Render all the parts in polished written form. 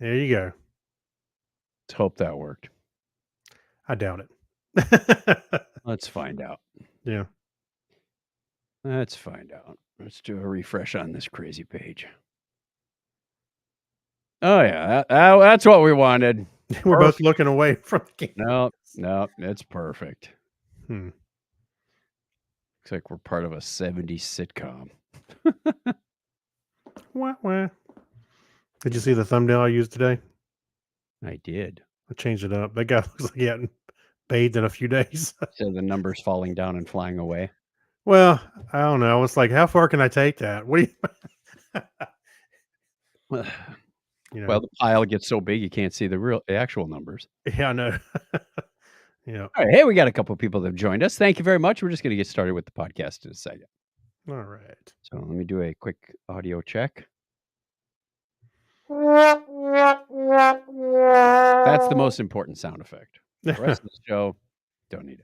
There you go. Let's hope that worked. I doubt it. Let's find out. Yeah. Let's find out. Let's do a refresh on this crazy page. Oh, yeah. That's what we wanted. We're both looking away from the camera. No, it's perfect. Hmm. Looks like we're part of a 70s sitcom. Wah, wah. Did you see the thumbnail I used today? I did. I changed it up. That guy looks like he hadn't bathed in a few days. So the numbers falling down and flying away. Well, I don't know. It's like, how far can I take that? What do you, Well, the pile gets so big you can't see the actual numbers. Yeah, I know. Yeah. All right. Hey, we got a couple of people that have joined us. Thank you very much. We're just going to get started with the podcast in a second. All right. So let me do a quick audio check. That's the most important sound effect. The rest of the show, don't need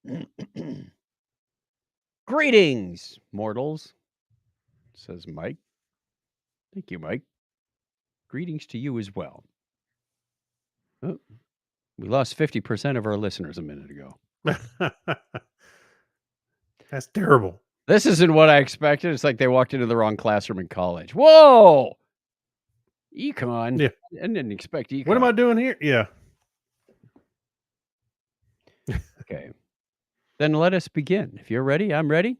it. Greetings, mortals, says Mike. Thank you, Mike. Greetings to you as well. Oh, we lost 50% of our listeners a minute ago. That's terrible. This isn't what I expected. It's like they walked into the wrong classroom in college. Whoa! Econ. Yeah. I didn't expect econ. What am I doing here? Yeah. Okay. Then let us begin. If you're ready, I'm ready.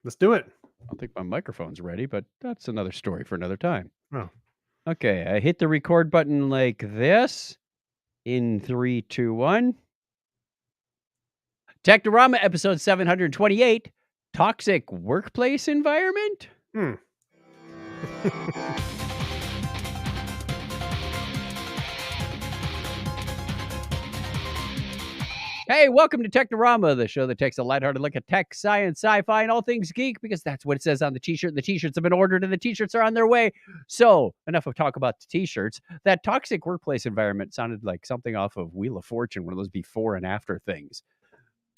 Let's do it. I don't think my microphone's ready, but that's another story for another time. Oh. Okay, I hit the record button like this. In 3, 2, 1. Technorama episode 728. Toxic workplace environment? Hey, welcome to Technorama, the show that takes a lighthearted look at tech, science, sci-fi, and all things geek, because that's what it says on the t-shirt. The t-shirts have been ordered and the t-shirts are on their way. So, enough of talk about the t-shirts. That toxic workplace environment sounded like something off of Wheel of Fortune, one of those before and after things.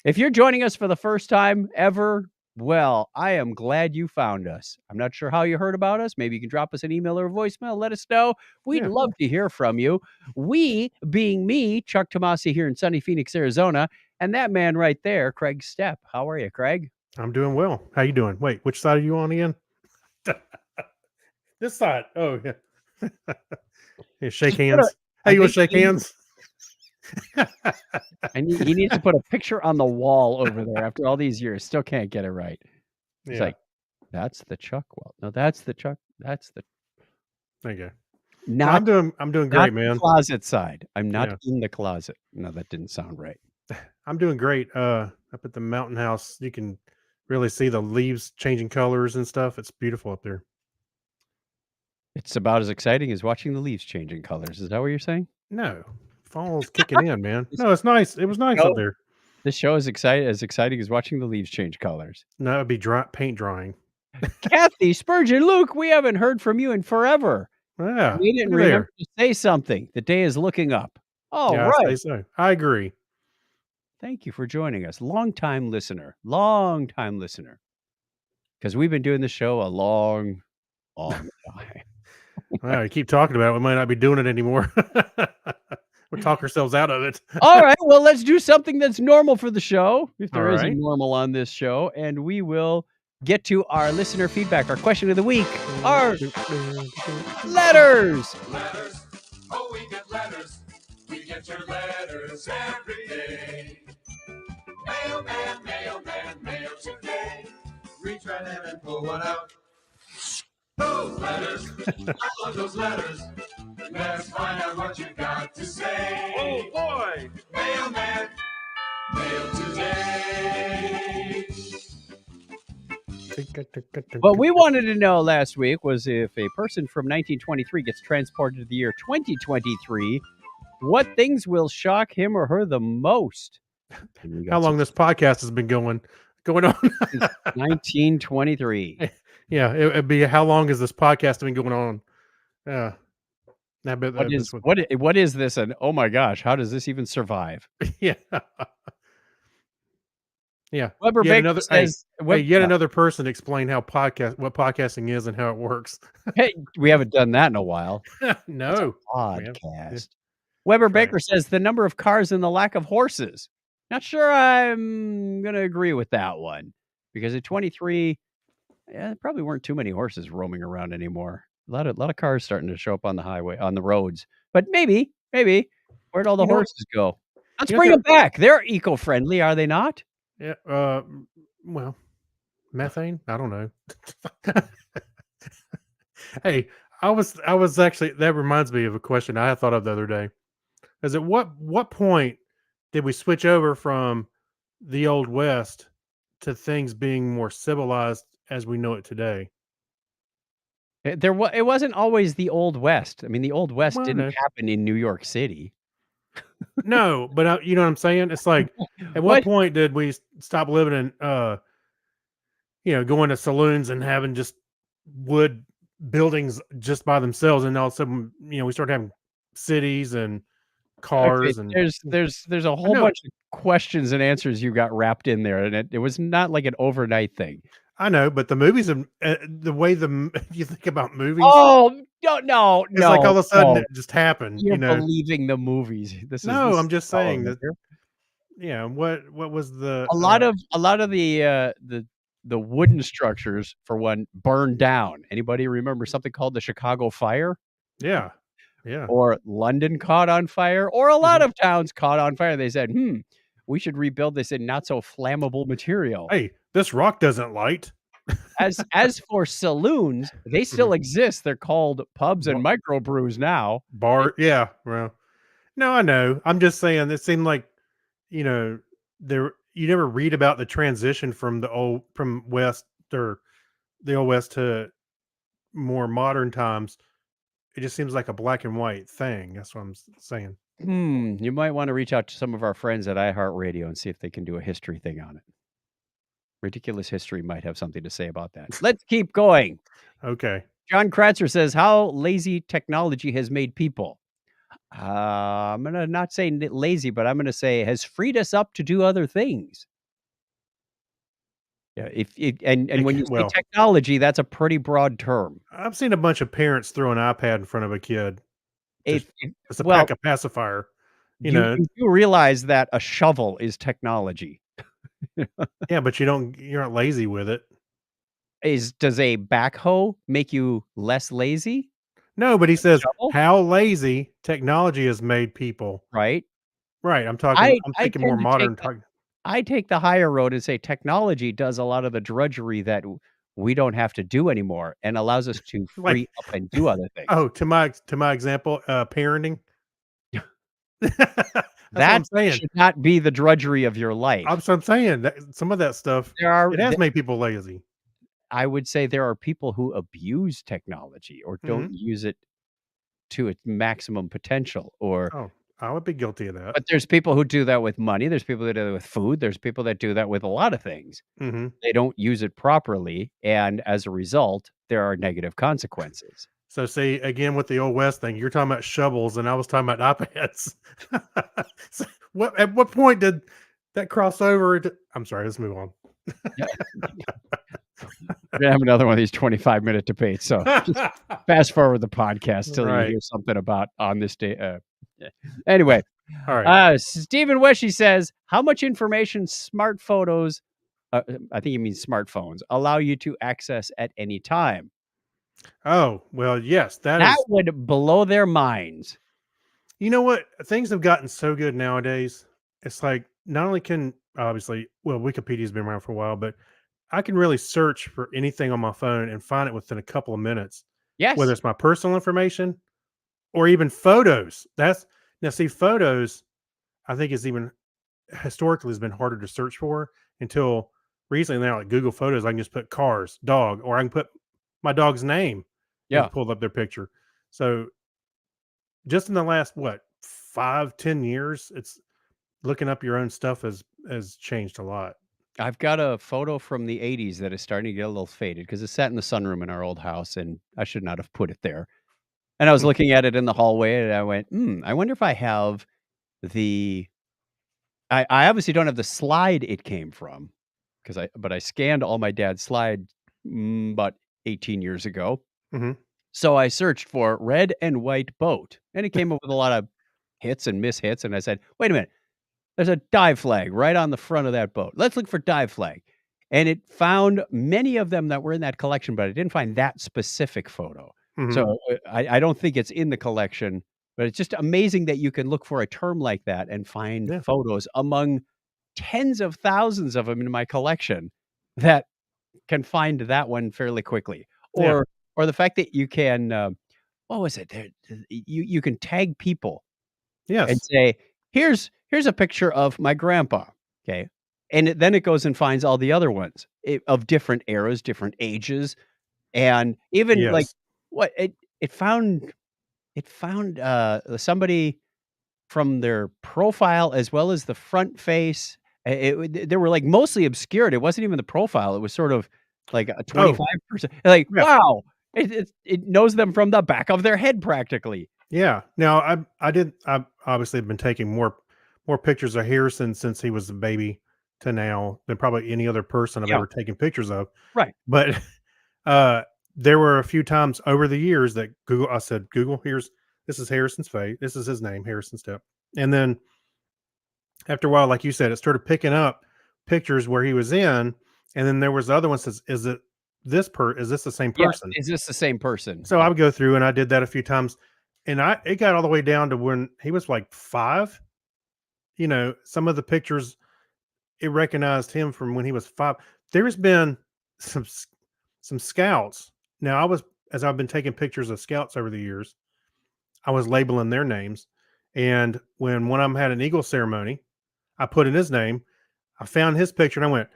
If you're joining us for the first time ever, well, I am glad you found us. I'm not sure how you heard about us. Maybe you can drop us an email or a voicemail. Let us know. We'd love to hear from you. We, being me, Chuck Tomasi here in sunny Phoenix, Arizona, and that man right there, Craig Stepp. How are you, Craig? I'm doing well. How you doing? Wait, which side are you on again? This side. Oh, yeah. Hey, shake hands. Hey, you want to shake hands? He needs to put a picture on the wall over there after all these years. Still can't get it right. It's like, that's the Chuck. Well, no, that's the Chuck. That's the. There you go. I'm doing great, man. The closet side. I'm not in the closet. No, that didn't sound right. I'm doing great. Up at the mountain house, you can really see the leaves changing colors and stuff. It's beautiful up there. It's about as exciting as watching the leaves changing colors. Is that what you're saying? No. Fall's kicking in, man. No, it's nice. It was nice up there. This show is exciting as watching the leaves change colors. No, it'd be paint drying. Kathy, Spurgeon, Luke, we haven't heard from you in forever. Yeah. We didn't remember to say something. The day is looking up. Oh, yeah, right. I say so. I agree. Thank you for joining us. Long-time listener. Because we've been doing this show a long time. Well, you keep talking about it. We might not be doing it anymore. We'll talk ourselves out of it. All right. Well, let's do something that's normal for the show, if there is a normal on this show, and we will get to our listener feedback, our question of the week, our letters. Letters. Oh, we get letters. We get your letters every day. Mailman, mail today. Reach right in and pull one out. Those letters. I love those letters. Let's find out what you got to say. Oh, boy. Mailman, mail today. What we wanted to know last week was if a person from 1923 gets transported to the year 2023, what things will shock him or her the most? How long this podcast has been going on? 1923. Yeah, it'd be how long has this podcast been going on? Yeah. What is this? And oh my gosh, how does this even survive? Yeah. Yeah. Weber Yet Baker another says, yet another person explain what podcasting is and how it works. Hey, we haven't done that in a while. What's No. a Yeah. podcast? Weber That's right. Baker says the number of cars and the lack of horses. Not sure I'm going to agree with that one because at 23, there probably weren't too many horses roaming around anymore. A lot of cars starting to show up on the highway, on the roads. But maybe, where'd all the You know horses go? Let's you know bring what them back. They're eco-friendly, are they not? Yeah, well, methane? I don't know. Hey, I was actually that reminds me of a question I had thought of the other day. Is at what point did we switch over from the old west to things being more civilized as we know it today? It wasn't always the Old West. I mean, the Old West Well, didn't no. happen in New York City. No, but you know what I'm saying? It's like at what What? point did we stop living in going to saloons and having just wood buildings just by themselves, and all of a sudden, we started having cities and Okay, cars and there's a I whole know, bunch of questions and answers you got wrapped in there, and it was not like an overnight thing. but the movies and the way you think about movies, Oh, no, it's like all of a sudden no. it just happened. You're believing the movies. No, This I'm is just saying irrelevant that. here. Yeah, what was the A lot of the wooden structures, for one, burned down. Anybody remember something called the Chicago Fire? yeah, yeah. Or London caught on fire, or a lot Mhm. of towns caught on fire. They said, we should rebuild this in not so flammable material. Hey, this rock doesn't light. As for saloons, they Mhm. still exist. They're called pubs and microbrews now. Yeah, well, no, I know. I'm just saying it seemed like, you know, there you never read about the transition from West or the old West to more modern times. It just seems like a black and white thing. That's what I'm saying. You might want to reach out to some of our friends at iHeartRadio and see if they can do a history thing on it. Ridiculous History might have something to say about that. Let's keep going. Okay. John Kratzer says, how lazy technology has made people. I'm going to not say lazy, but I'm going to say has freed us up to do other things. Yeah, and when you say Well, technology, that's a pretty broad term. I've seen a bunch of parents throw an iPad in front of a kid just as a Well, pack of pacifier. You you know, you do realize that a shovel is technology. yeah, but you're not lazy with it. Does a backhoe make you less lazy? No, but he A says shovel, how lazy technology has made people. right? Right. I'm I thinking more tend to take modern. I take the higher road and say technology does a lot of the drudgery that we don't have to do anymore and allows us to Like, free up and do other things. oh, to my example, parenting. That's what That I'm saying. should not be the drudgery of your life. I'm saying that some of that stuff, There are, it has made people lazy. I would say there are people who abuse technology or Mhm. don't use it to its maximum potential, or Oh, I would be guilty of that. but there's people who do that with money, there's people that do that with food, there's people that do that with a lot of things. Mhm. They don't use it properly, and as a result, there are negative consequences. So see, again, with the old West thing, you're talking about shovels and I was talking about iPads. So at what point did that cross over I'm sorry, let's move on. Yeah. We're gonna have another one of these 25-minute debates, so just fast forward the podcast till you Right. hear something about on this day. Yeah. Anyway, All right. Stephen Weshy says, "How much information smart photos, I think he means smartphones, allow you to access at any time?" Oh, well, yes, that That is. would blow their minds. You know what? Things have gotten so good nowadays. It's like not only can obviously, well, Wikipedia's been around for a while, but I can really search for anything on my phone and find it within a couple of minutes, whether Yes. it's my personal information or even photos. That's now see photos. I think is even historically has been harder to search for until recently. Now, like Google Photos, I can just put cars, dog, or I can put my dog's name and Yeah. it's pulled up their picture. So just in the last 5-10 years, it's looking up your own stuff has changed a lot. I've got a photo from the 80s that is starting to get a little faded because it sat in the sunroom in our old house, and I should not have put it there. And I was Hmm. looking at it in the hallway, and I went, I wonder if I have the I obviously don't have the slide it came from, but I scanned all my dad's slide about 18 years ago. Hmm. So I searched for red and white boat, and it came up with a lot of hits and mishits. And I said, wait a minute, there's a dive flag right on the front of that boat. Let's look for dive flag. And it found many of them that were in that collection, but I didn't find that specific photo. Hmm. So I don't think it's in the collection, but it's just amazing that you can look for a term like that and find Yeah. photos among tens of thousands of them in my collection that can find that one fairly quickly. Yeah. Or the fact that you can, what was it? You can tag people and Yes. say, "Here's a picture of my grandpa," okay? And then it goes and finds all the other ones of different eras, different ages, and even, like, Yes. what it found, somebody from their profile as well as the front face. They were, like, mostly obscured. It wasn't even the profile. It was sort of like a Oh, 25%. Like, yeah. wow! It knows them from the back of their head practically. Yeah. Now I've obviously been taking more pictures of Harrison since he was a baby to now than probably any other person I've Yeah, ever taken pictures of. right. But uh there were a few times over the years that I said, Google, this is Harrison's face. This is his name, Harrison Step. And then after a while, like you said, it started picking up pictures where he was in, and then there was the other one says, is this the same Yeah, person? is this the same person? So Yeah. I would go through and I did that a few times. And it got all the way down to when he was like 5. Some of the pictures, it recognized him from when he was 5. There's been some s- some scouts. Now as I've been taking pictures of scouts over the years, I was labeling their names. And when one of them had an eagle ceremony, I put in his name. I found his picture and I went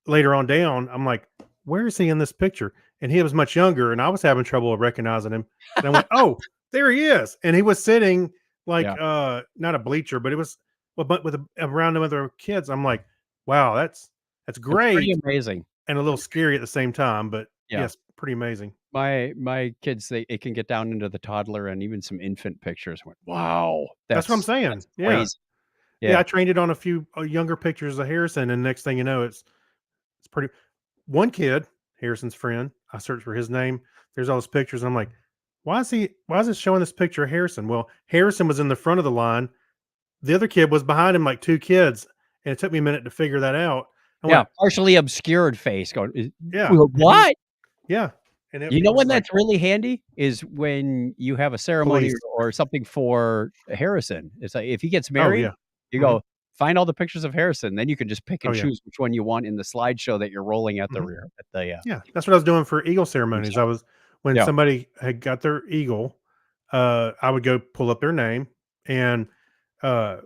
later on down. I'm like, where is he in this picture? And he was much younger and I was having trouble recognizing him. And I went, oh, there he is. And he was sitting like Yeah. not a bleacher, but it was but with around them other kids. I'm like, wow, that's It's pretty great amazing. and a little scary at the same time. But Yeah. yes, pretty amazing. My kids, it can get down into the toddler and even some infant pictures. I went, wow, That's what I'm that's saying. Yeah. crazy. Yeah. Yeah. I trained it on a few younger pictures of Harrison. And next thing you know, it's pretty. One kid, Harrison's friend, I searched for his name. There's all his pictures. And I'm like, why is it showing this picture of Harrison? Well, Harrison was in the front of the line. The other kid was behind him, like 2 kids. And it took me a minute to figure that out. I Yeah, went, partially obscured face going, yeah. "Well, And what?" yeah. And You he know was when like, that's really handy is when you have a ceremony police. or something for Harrison. It's like if he gets Oh, married, yeah. you Hmm. go find all the pictures of Harrison, then you can just pick Oh, and yeah. choose which one you want in the slideshow that you're rolling at the Hmm. rear at the, Yeah. That's what I was doing for eagle ceremonies. so When yeah. somebody had got their eagle, I would go pull up their name and uh,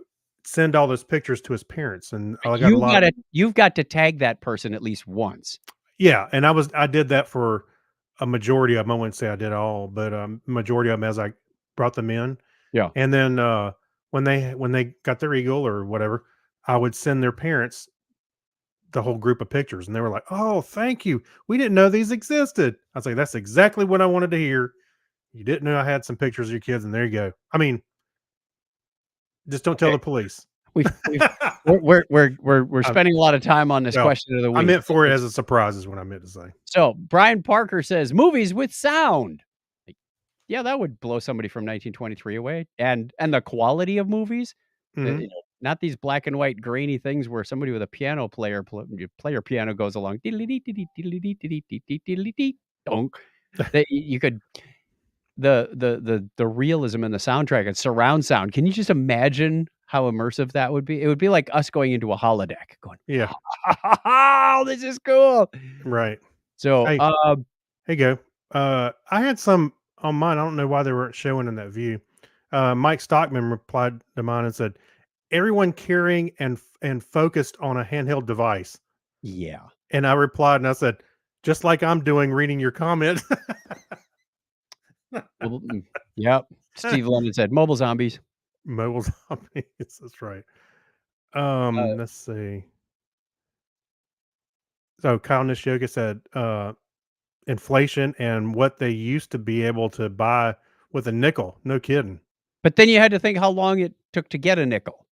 send all those pictures to his parents. And I got a lot. You've got to tag that person at least once. Yeah, and I did that for a majority of them. I wouldn't say I did all, but majority of them as I brought them in. Yeah. And then when they got their eagle or whatever, I would send their parents the whole group of pictures, and they were like, "Oh, thank you. We didn't know these existed." I was like, "That's exactly what I wanted to hear. You didn't know I had some pictures of your kids, and there you go. I mean, just don't tell Okay. the police." We've we're I, spending a lot of time on this well, question of the I week. meant for it as a surprise, is what I meant to say. So Brian Parker says movies with sound. Like, yeah, that would blow somebody from 1923 away. And the quality of movies, Hmm. not these black and white grainy things where somebody with a piano player piano goes along. Donk. That you could the realism in the soundtrack and surround sound. Can you just imagine how immersive that would be? It would be like us going into a holodeck, going, Yeah, "Oh, this is cool." right. So, Hey, here you go. I had some on mine. I don't know why they weren't showing in that view. Mike Stockman replied to mine and said, "Everyone carrying and focused on a handheld device." yeah. And I replied and I said, "Just like I'm doing, reading your comment." Well, yep. Steve Lennon said, "Mobile zombies." Mobile zombies. That's right. Uh, Let's see. So Kyle Nishioka said, inflation and what they used to be able to buy with a nickel. No kidding. but then you had to think how long it took to get a nickel.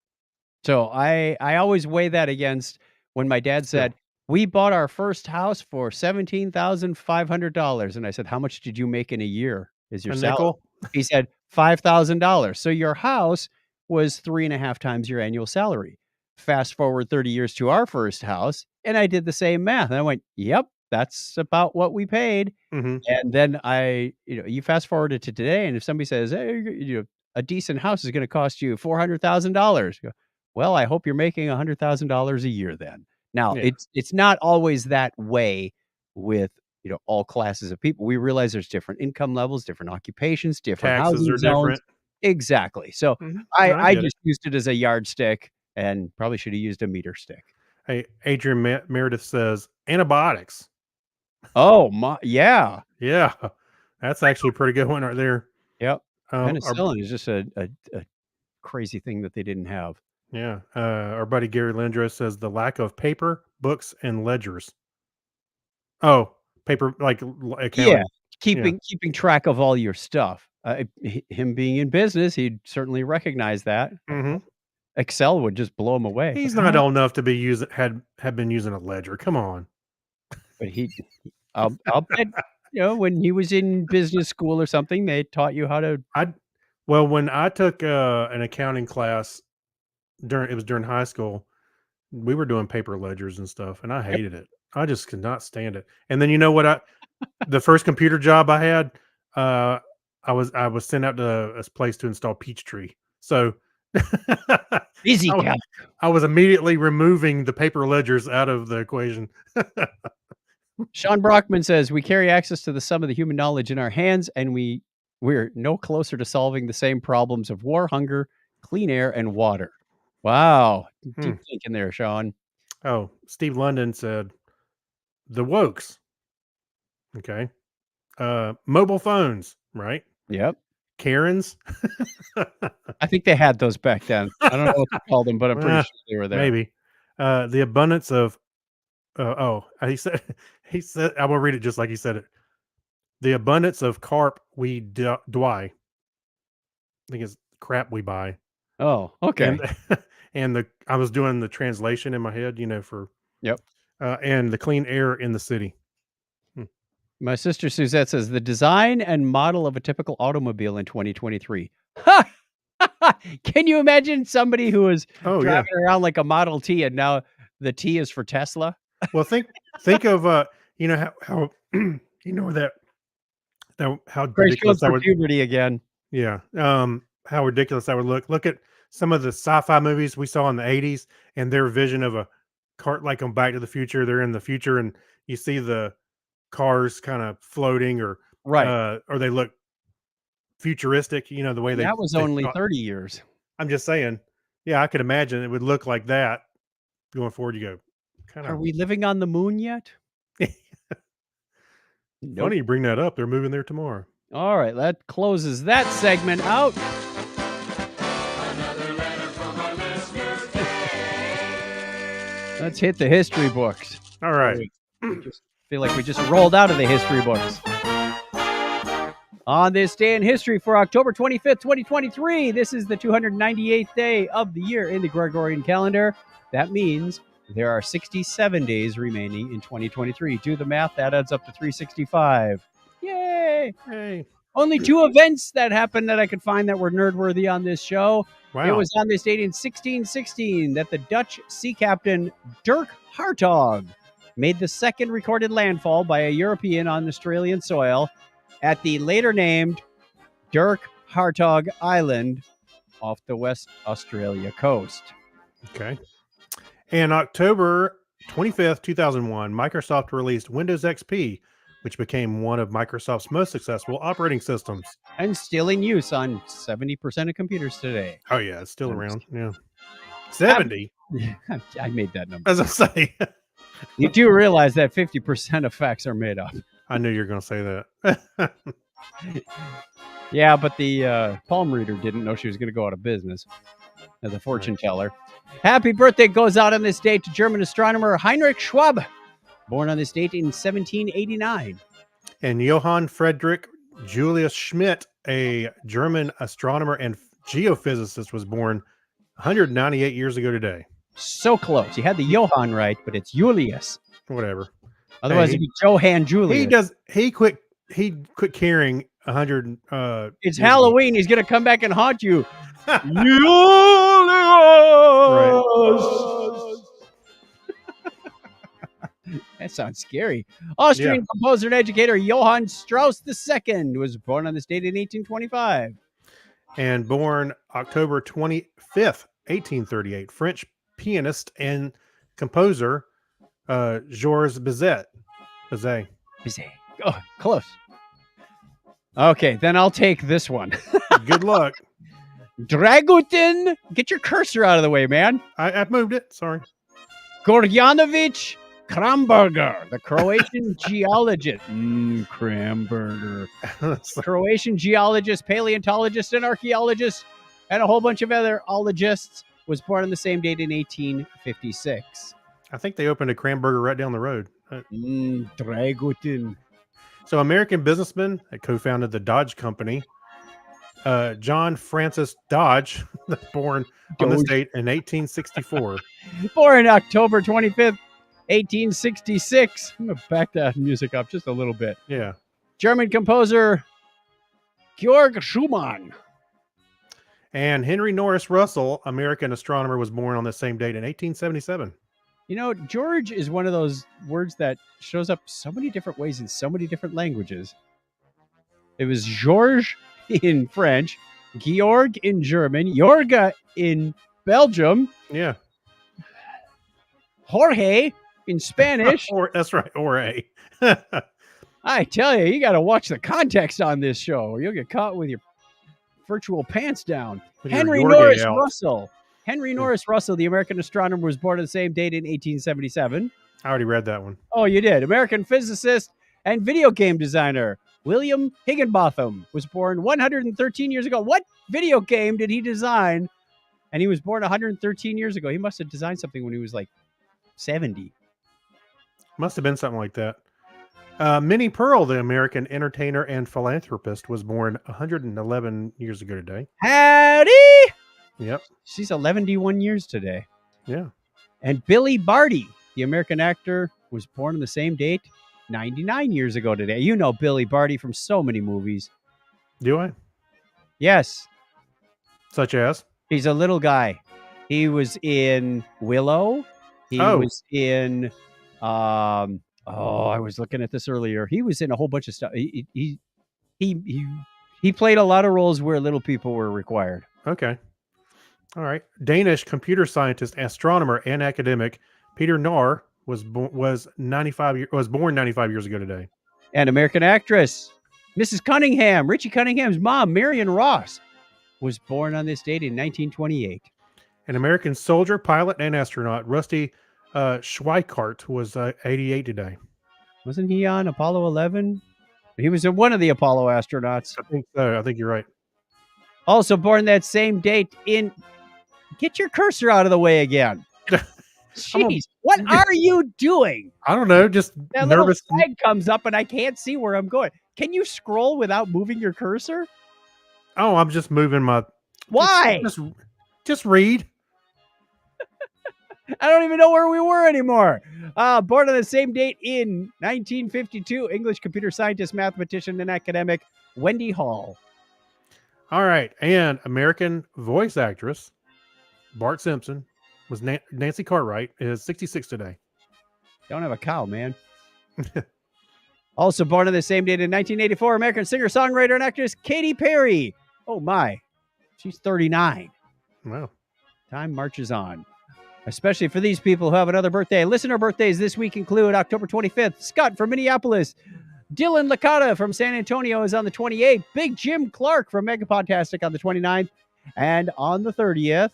So I always weigh that against when my dad Still. said, We bought our first house for $17,500. And I said, how much did you make in a year? Is your A salary? nickel? He said, $5,000. So your house was 3.5 times your annual salary. Fast forward 30 years to our first house, and I did the same math. And I went, yep, that's about what we paid. Mm-hmm. And then you fast forward it to today, and if somebody says, hey, a decent house is going to cost you $400,000, well, I hope you're making $100,000 a year then. Now, Yeah. it's not always that way with all classes of people. We realize there's different income levels, different occupations, different Taxes housing are zones. different. Exactly. So Mhm. I No, I get it. just used it as a yardstick, and probably should have used a meter stick. Hey, Adrian Meredith says antibiotics. Oh my, yeah, Yeah, that's actually a pretty good one right there. yep. Our, Penicillin is just a crazy thing that they didn't have. our buddy Gary Lindros says the lack of paper, books, and ledgers. Oh, paper like accounting. Yeah, keeping track of all your stuff. Him being in business, he'd certainly recognize that. Mm-hmm. Excel would just blow him away. He's not old enough to be had been using a ledger. Come on. But I'll bet, when he was in business school or something, they taught you how to. Well, when I took an accounting class during high school, we were doing paper ledgers and stuff, and I hated it. I just could not stand it. And then you know what? The first computer job I had, I was sent out to a place to install Peachtree. So Easy I, calc. I was immediately removing the paper ledgers out of the equation. Sean Brockman says we carry access to the sum of the human knowledge in our hands, and we're no closer to solving the same problems of war, hunger, clean air, and water. Wow, deep thinking there, Sean. Oh, Steve London said the wokes. Okay. Mobile phones, right? Yep. Karens. I think they had those back then. I don't know what to call them, but I'm pretty sure they were there. Maybe. The abundance of he said I will read it just like he said it. The abundance of carp we dwy. I think it's crap we buy. Oh, okay. And I was doing the translation in my head, for Yep. And the clean air in the city. My sister Suzette says the design and model of a typical automobile in 2023. Can you imagine somebody who was driving around like a Model T, and now the T is for Tesla? Well, think of how how ridiculous that would puberty again. Yeah. How ridiculous that would look. Look at some of the sci-fi movies we saw in the 80s and their vision of a car, like on Back to the Future. They're in the future and you see the cars kind of floating or they look futuristic, the way that was only 30 years. I'm just saying. Yeah, I could imagine it would look like that going forward. You go, Are we living on the moon yet? Nope. Funny you bring that up. They're moving there tomorrow. All right, that closes that segment out. Another letter from our listener. Let's hit the history books. All right. Just feel like we just rolled out of the history books. On this day in history for October 25th, 2023, this is the 298th day of the year in the Gregorian calendar. That means there are 67 days remaining in 2023. Do the math, that adds up to 365. Yay! Hey. Only 2 events that happened that I could find that were nerd-worthy on this show. Wow. It was on this date in 1616 that the Dutch sea captain Dirk Hartog made the second recorded landfall by a European on Australian soil at the later named Dirk Hartog Island off the West Australia coast. Okay. And October 25th, 2001, Microsoft released Windows XP, which became one of Microsoft's most successful operating systems. And still in use on 70% of computers today. Oh, yeah, it's still around. Yeah. 70? I made that number. As I say. You do realize that 50% of facts are made up. I knew you were going to say that. Yeah, but the palm reader didn't know she was going to go out of business. The fortune teller. Happy birthday goes out on this date to German astronomer Heinrich Schwabe, born on this date in 1789. And Johann Friedrich Julius Schmidt, a German astronomer and geophysicist, was born 198 years ago today. So close. You had the Johann right, but it's Julius. Whatever. Otherwise, Hey, it'd be Johann Julius. He quit carrying 100. It's years ago. Halloween. He's gonna come back and haunt you. That sounds scary. Austrian composer and educator Johann Strauss II was born on this date in 1825. And born October 25th, 1838. French pianist and composer Georges Bizet. Bizet. Oh, close. Okay, then I'll take this one. Good luck. Dragutin. Get your cursor out of the way, man. I moved it. Sorry. Gorjanovic Kramberger, the Croatian geologist. Kramberger. Croatian geologist, paleontologist, and archaeologist, and a whole bunch of other ologists, was born on the same date in 1856. I think they opened a Kramberger right down the road. Dragutin. So, American businessman that co-founded the Dodge Company, John Francis Dodge, born on this date in 1864. Born October 25th, 1866. I'm going to back that music up just a little bit. Yeah. German composer Georg Schumann. And Henry Norris Russell, American astronomer, was born on the same date in 1877. You know, George is one of those words that shows up so many different ways in so many different languages. It was Georges in French, Georg in German, Jorga in Belgium. Yeah. Jorge in Spanish. That's right. Or a. I tell you, you got to watch the context on this show or you'll get caught with your virtual pants down. Henry Norris Russell. Henry Norris Russell, the American astronomer, was born on the same date in 1877. I already read that one. Oh, you did. American physicist and video game designer William Higginbotham was born 113 years ago. What video game did he design? And he was born 113 years ago. He must have designed something when he was like 70. Must have been something like that. Minnie Pearl, the American entertainer and philanthropist, was born 111 years ago today. Howdy! Yep. She's 11 years today. Yeah. And Billy Barty, the American actor, was born on the same date 99 years ago today. You know Billy Barty from so many movies. Do I? Yes. Such as? He's a little guy. He was in Willow. He was in I was looking at this earlier. He was in a whole bunch of stuff. He played a lot of roles where little people were required. Okay. All right. Danish computer scientist, astronomer, and academic Peter Nahr was born 95 years ago today. And American actress Mrs. Cunningham, Richie Cunningham's mom, Marion Ross, was born on this date in 1928. An American soldier, pilot, and astronaut, Rusty Schweikart, was 88 today. Wasn't he on Apollo 11? He was one of the Apollo astronauts. I think so. I think you're right. Also born that same date in... Get your cursor out of the way again. Jeez, what are you doing? I don't know. Just that nervous. Little flag comes up and I can't see where I'm going. Can you scroll without moving your cursor? Oh, I'm just moving my... Why? Just read. I don't even know where we were anymore. Born on the same date in 1952, English computer scientist, mathematician, and academic Wendy Hall. All right. And American voice actress Bart Simpson was Nancy Cartwright, is 66 today. Don't have a cow, man. Also born on the same date in 1984, American singer, songwriter, and actress Katy Perry. Oh my, she's 39. Wow. Time marches on. Especially for these people who have another birthday. Listener birthdays this week include October 25th, Scott from Minneapolis. Dylan Licata from San Antonio is on the 28th. Big Jim Clark from Megapodtastic on the 29th. And on the 30th,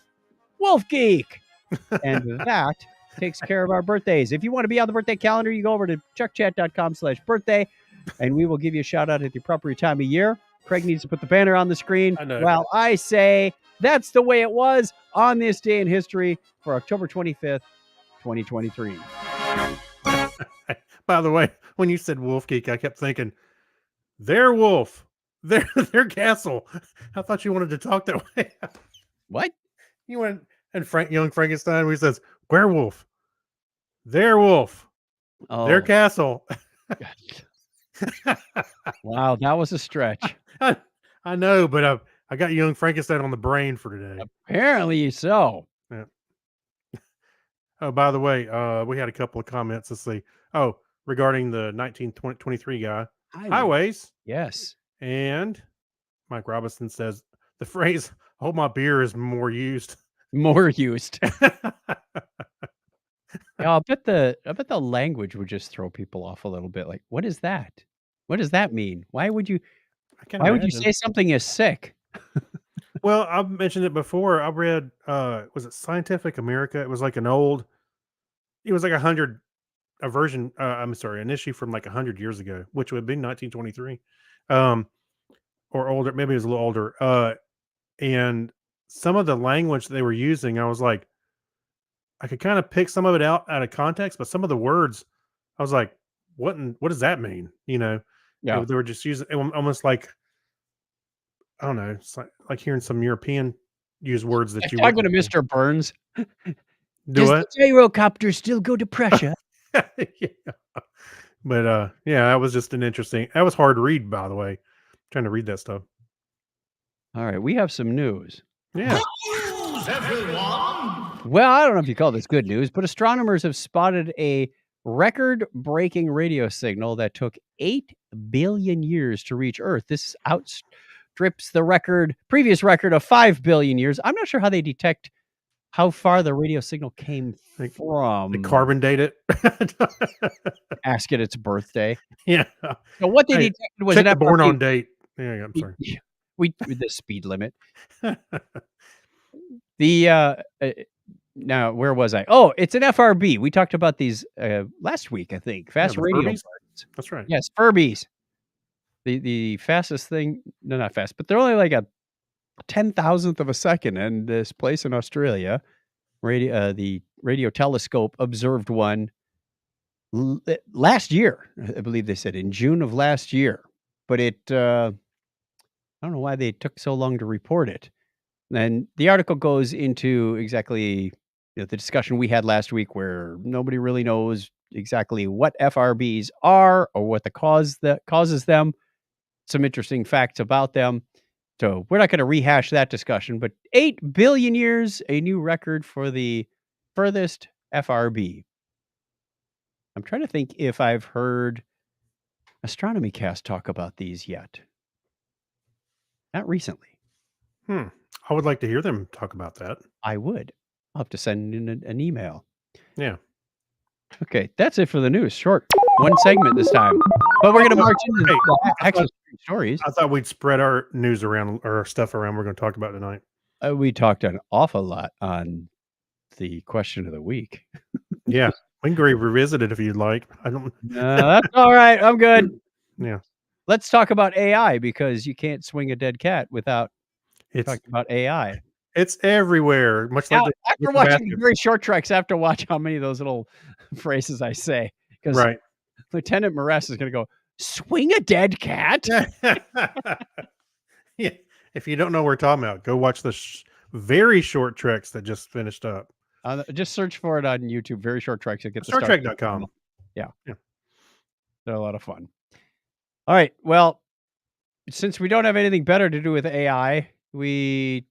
Wolf Geek. And that takes care of our birthdays. If you want to be on the birthday calendar, you go over to chuckchat.com/birthday, and we will give you a shout out at the appropriate time of year. Craig needs to put the banner on the screen. While I say that's the way it was on this day in history for October 25th, 2023. By the way, when you said Wolf Geek, I kept thinking, their wolf, their castle. I thought you wanted to talk that way. What? You went and Young Frankenstein, where he says, werewolf, their wolf, Their Oh, castle. wow, that was a stretch. I know, but I got young Frankenstein on the brain for today. Apparently so. Yeah. Oh, by the way, we had a couple of comments. Let's see. Oh, regarding the 1923 guy, highways, Yes. and Mike Robinson says the phrase "hold my beer" is more used. More used. Yeah, I bet the language would just throw people off a little bit. Like, what is that? What does that mean? I can Why would you imagine. say something is sick? Well, I've mentioned it before. I read, was it Scientific America? It was like it was like a version. I'm sorry, an issue from like 100 years ago, which would have been 1923, um, or older. Maybe it was a little older. And some of the language they were using, I was like, I could kind of pick some of it out of context, but some of the words, I was like, what does that mean? Yeah. They were just using almost like, I don't know, it's like hearing some European use words that Like you talking wouldn't to Mr. Burns. do Does it. the gyrocopter still go to Prussia? Yeah. But yeah, that was just an interesting. That was hard to read, by the way. Trying to read that stuff. All right, we have some news. Yeah. News, everyone! Well, I don't know if you call this good news, but astronomers have spotted a record-breaking radio signal that took 8 billion years to reach Earth. This outstrips the previous record of 5 billion years. I'm not sure how they detect how far the radio signal came They from. carbon date it. Ask it its birthday. Yeah. So what they Hey, detected was check an the born FRB. on date. Yeah, I'm sorry. The speed limit. The now where was I? Oh, it's an FRB. We talked about these last week, I think. Yeah, Fast the radio Furbies? birds. That's right. Yes, Furbies. The fastest thing, no, not fast, but they're only like a 10,000th of a second. And this place in Australia, the radio telescope observed one last year. I believe they said in June of last year. But I don't know why they took so long to report it. And the article goes into exactly the discussion we had last week, where nobody really knows exactly what FRBs are or what the cause that causes them. Some interesting facts about them. So we're not going to rehash that discussion, but 8 billion years, a new record for the furthest FRB. I'm trying to think if I've heard Astronomy Cast talk about these yet. Not recently. I would like to hear them talk about that. I would. I'll have to send in an email. Yeah. Okay, that's it for the news. Short, one segment this time. But we're going to march into Hey, the actual stories. I thought we'd spread our news around, or our stuff around. We're going to talk about tonight. We talked an awful lot on the question of the week. Yeah, we can revisit it if you'd like. I don't. That's all right. I'm good. Yeah, Let's talk about AI, because you can't swing a dead cat without it's talking about AI. it's everywhere. Much like Now, after the watching basket. very short treks, I have to watch how many of those little phrases I say, because Right. Lieutenant Moress is going to go, swing a dead cat? Yeah. If you don't know what we're talking about, go watch the very short treks that just finished up. Just search for it on YouTube. Very short treks. You'll get the Star StarTrek.com. Yeah. Yeah. They're a lot of fun. All right. Well, since we don't have anything better to do with AI, we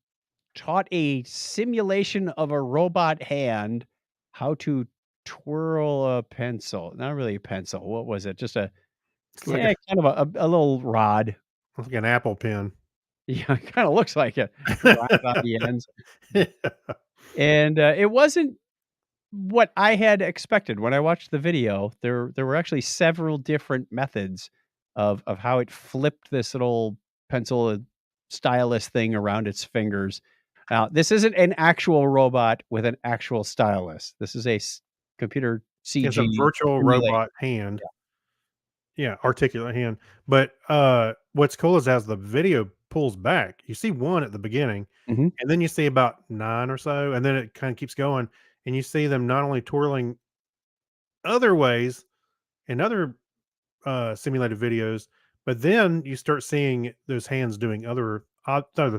taught a simulation of a robot hand how to twirl a pencil. Not really a pencil. What was it? Just It's like kind of a little rod. like an Apple pen. Yeah, it kind of looks like it. Rod on the ends. And it wasn't what I had expected when I watched the video. There were actually several different methods of how it flipped this little pencil stylus thing around its fingers. Now, this isn't an actual robot with an actual stylus. This is a computer CG. It's a virtual simulation. robot hand. Yeah, articulate hand. But what's cool is as the video pulls back, you see one at the beginning, Mhm. and then you see about 9 or so, and then it kind of keeps going, and you see them not only twirling other ways in other simulated videos, but then you start seeing those hands doing other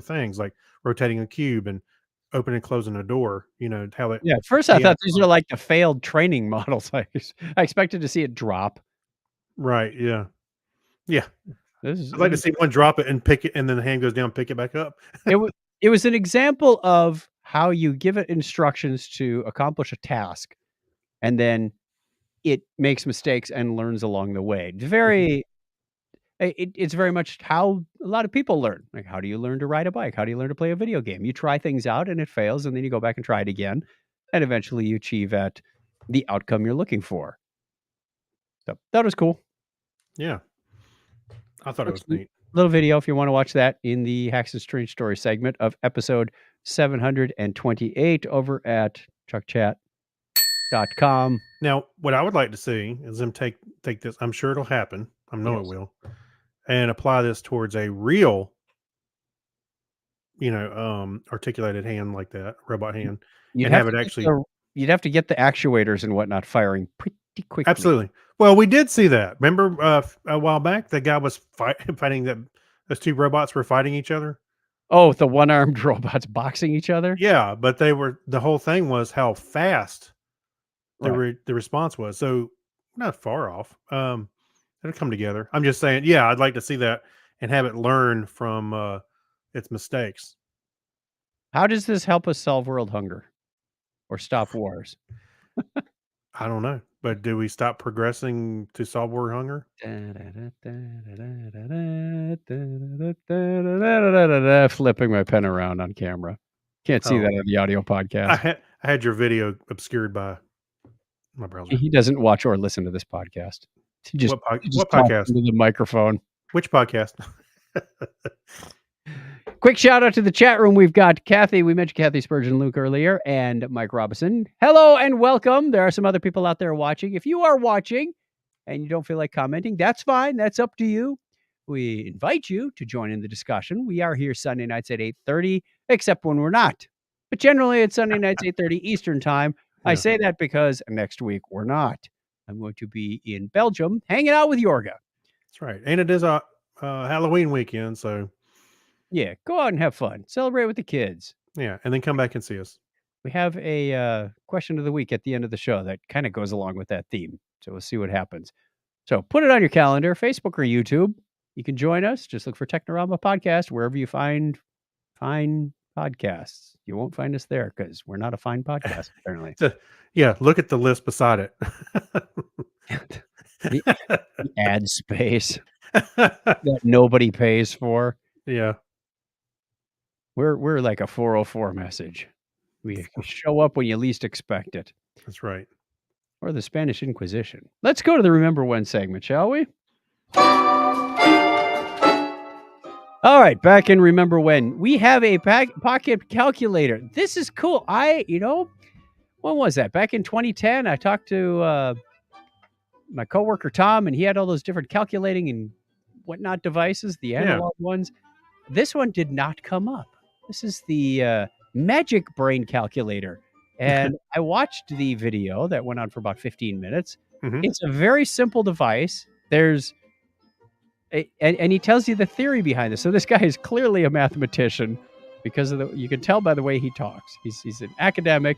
things, like rotating a cube and opening and closing a door. You know how that. Yeah, at first I Yeah. thought these are like the failed training models. I expected to see it drop. Right. Yeah. Yeah. This I'd like to is see one drop it and pick it, and then the hand goes down, pick it back up. it was an example of how you give it instructions to accomplish a task, and then it makes mistakes and learns along the way. It's very it's very much how a lot of people learn. Like, how do you learn to ride a bike? How do you learn to play a video game? You try things out and it fails, and then you go back and try it again, and eventually you achieve at the outcome you're looking for. So that was cool. Yeah. I thought it was neat. Little video if you want to watch that in the Hacks and Strange Story segment of episode 728 over at chuckchat.com. Now, what I would like to see is them take this. I'm sure it'll happen. I know Yes. it will, and apply this towards a real, articulated hand like that, robot hand, and have it actually. You'd have to get the actuators and whatnot firing pretty quickly. Absolutely. Well, we did see that. Remember a while back, the guy was fighting that those two robots were fighting each other. Oh, the one-armed robots boxing each other? Yeah, but the whole thing was how fast the response was. So not far off. It'll come together. I'm just saying, yeah, I'd like to see that and have it learn from its mistakes. How does this help us solve world hunger or stop wars? I don't know, but do we stop progressing to solve world hunger? Flipping my pen around on camera. Can't see that on the audio podcast. I had your video obscured by my browser. He doesn't watch or listen to this podcast. He just what podcast? Into the microphone. Which podcast? Quick shout out to the chat room. We've got Kathy. We mentioned Kathy Spurgeon Luke earlier, and Mike Robinson. Hello and welcome. There are some other people out there watching. If you are watching and you don't feel like commenting, that's fine. That's up to you. We invite you to join in the discussion. We are here Sunday nights at 8:30, except when we're not. But generally, it's Sunday nights 8:30 Eastern time. Yeah. I say that because next week we're not. I'm going to be in Belgium hanging out with Yorga. That's right. And it is a Halloween weekend, so yeah, go out and have fun. Celebrate with the kids. Yeah, and then come back and see us. We have a question of the week at the end of the show that kind of goes along with that theme. So we'll see what happens. So put it on your calendar, Facebook or YouTube. You can join us. Just look for Technorama Podcast wherever you find fine podcasts. You won't find us there because we're not a fine podcast, apparently. Yeah, look at the list beside it. the ad space that nobody pays for. Yeah. We're like a 404 message. We show up when you least expect it. That's right. Or the Spanish Inquisition. Let's go to the Remember When segment, shall we? All right, back in Remember When. We have a pocket calculator. This is cool. When was that? Back in 2010, I talked to my coworker Tom, and he had all those different calculating and whatnot devices, the analog ones. This one did not come up. This is the Magic Brain Calculator. And I watched the video that went on for about 15 minutes. Mm-hmm. It's a very simple device. And he tells you the theory behind this. So this guy is clearly a mathematician because you can tell by the way he talks. He's an academic.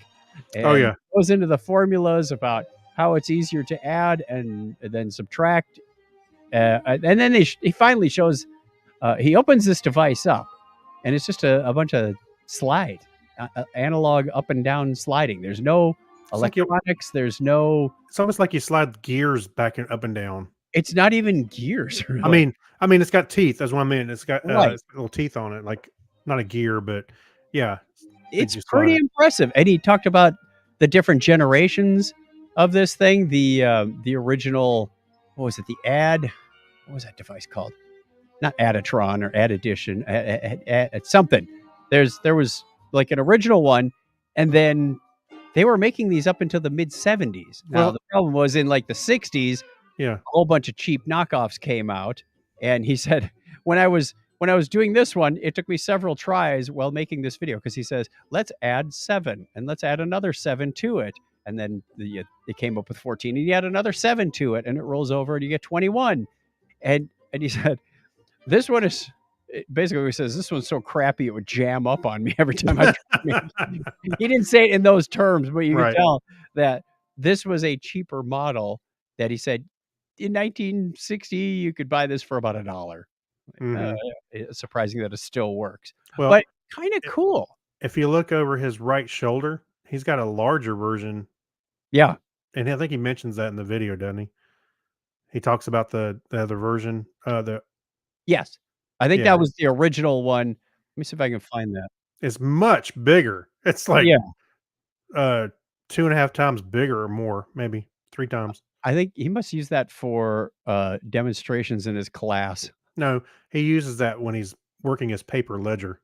And goes into the formulas about how it's easier to add and then subtract. And then he finally shows, he opens this device up, and it's just a bunch of slide, analog up and down sliding. There's no electronics. There's no. It's almost like you slide gears back and up and down. It's not even gears. Really. I mean, it's got teeth. That's what I mean. It's got little teeth on it, like not a gear, but yeah, it's pretty impressive. And he talked about the different generations of this thing. The original, what was it? The what was that device called? Not Adatron or Ad Edition, something. There was like an original one, and then they were making these up until the mid 70s. Now the problem was in like the 60s, a whole bunch of cheap knockoffs came out, and he said when I was doing this one, it took me several tries while making this video because he says let's add 7 and let's add another 7 to it, and then it came up with 14, and you add another 7 to it, and it rolls over, and you get 21, and he said. This one is basically he says this one's so crappy it would jam up on me every time I he didn't say it in those terms, but you Right. can tell that this was a cheaper model that he said in 1960 you could buy this for about $1. Mhm. It's surprising that it still works, Well, but kind of it- cool. if you look over his right shoulder, he's got a larger version, Yeah. and I think he mentions that in the video, doesn't he? He talks about the other version. Yes. I think Yeah, that was the original one. Let me see if I can find that. it's much bigger. It's like Yeah. 2.5 times bigger or more, maybe 3 times. I think he must use that for demonstrations in his class. No, he uses that when he's working his paper ledger.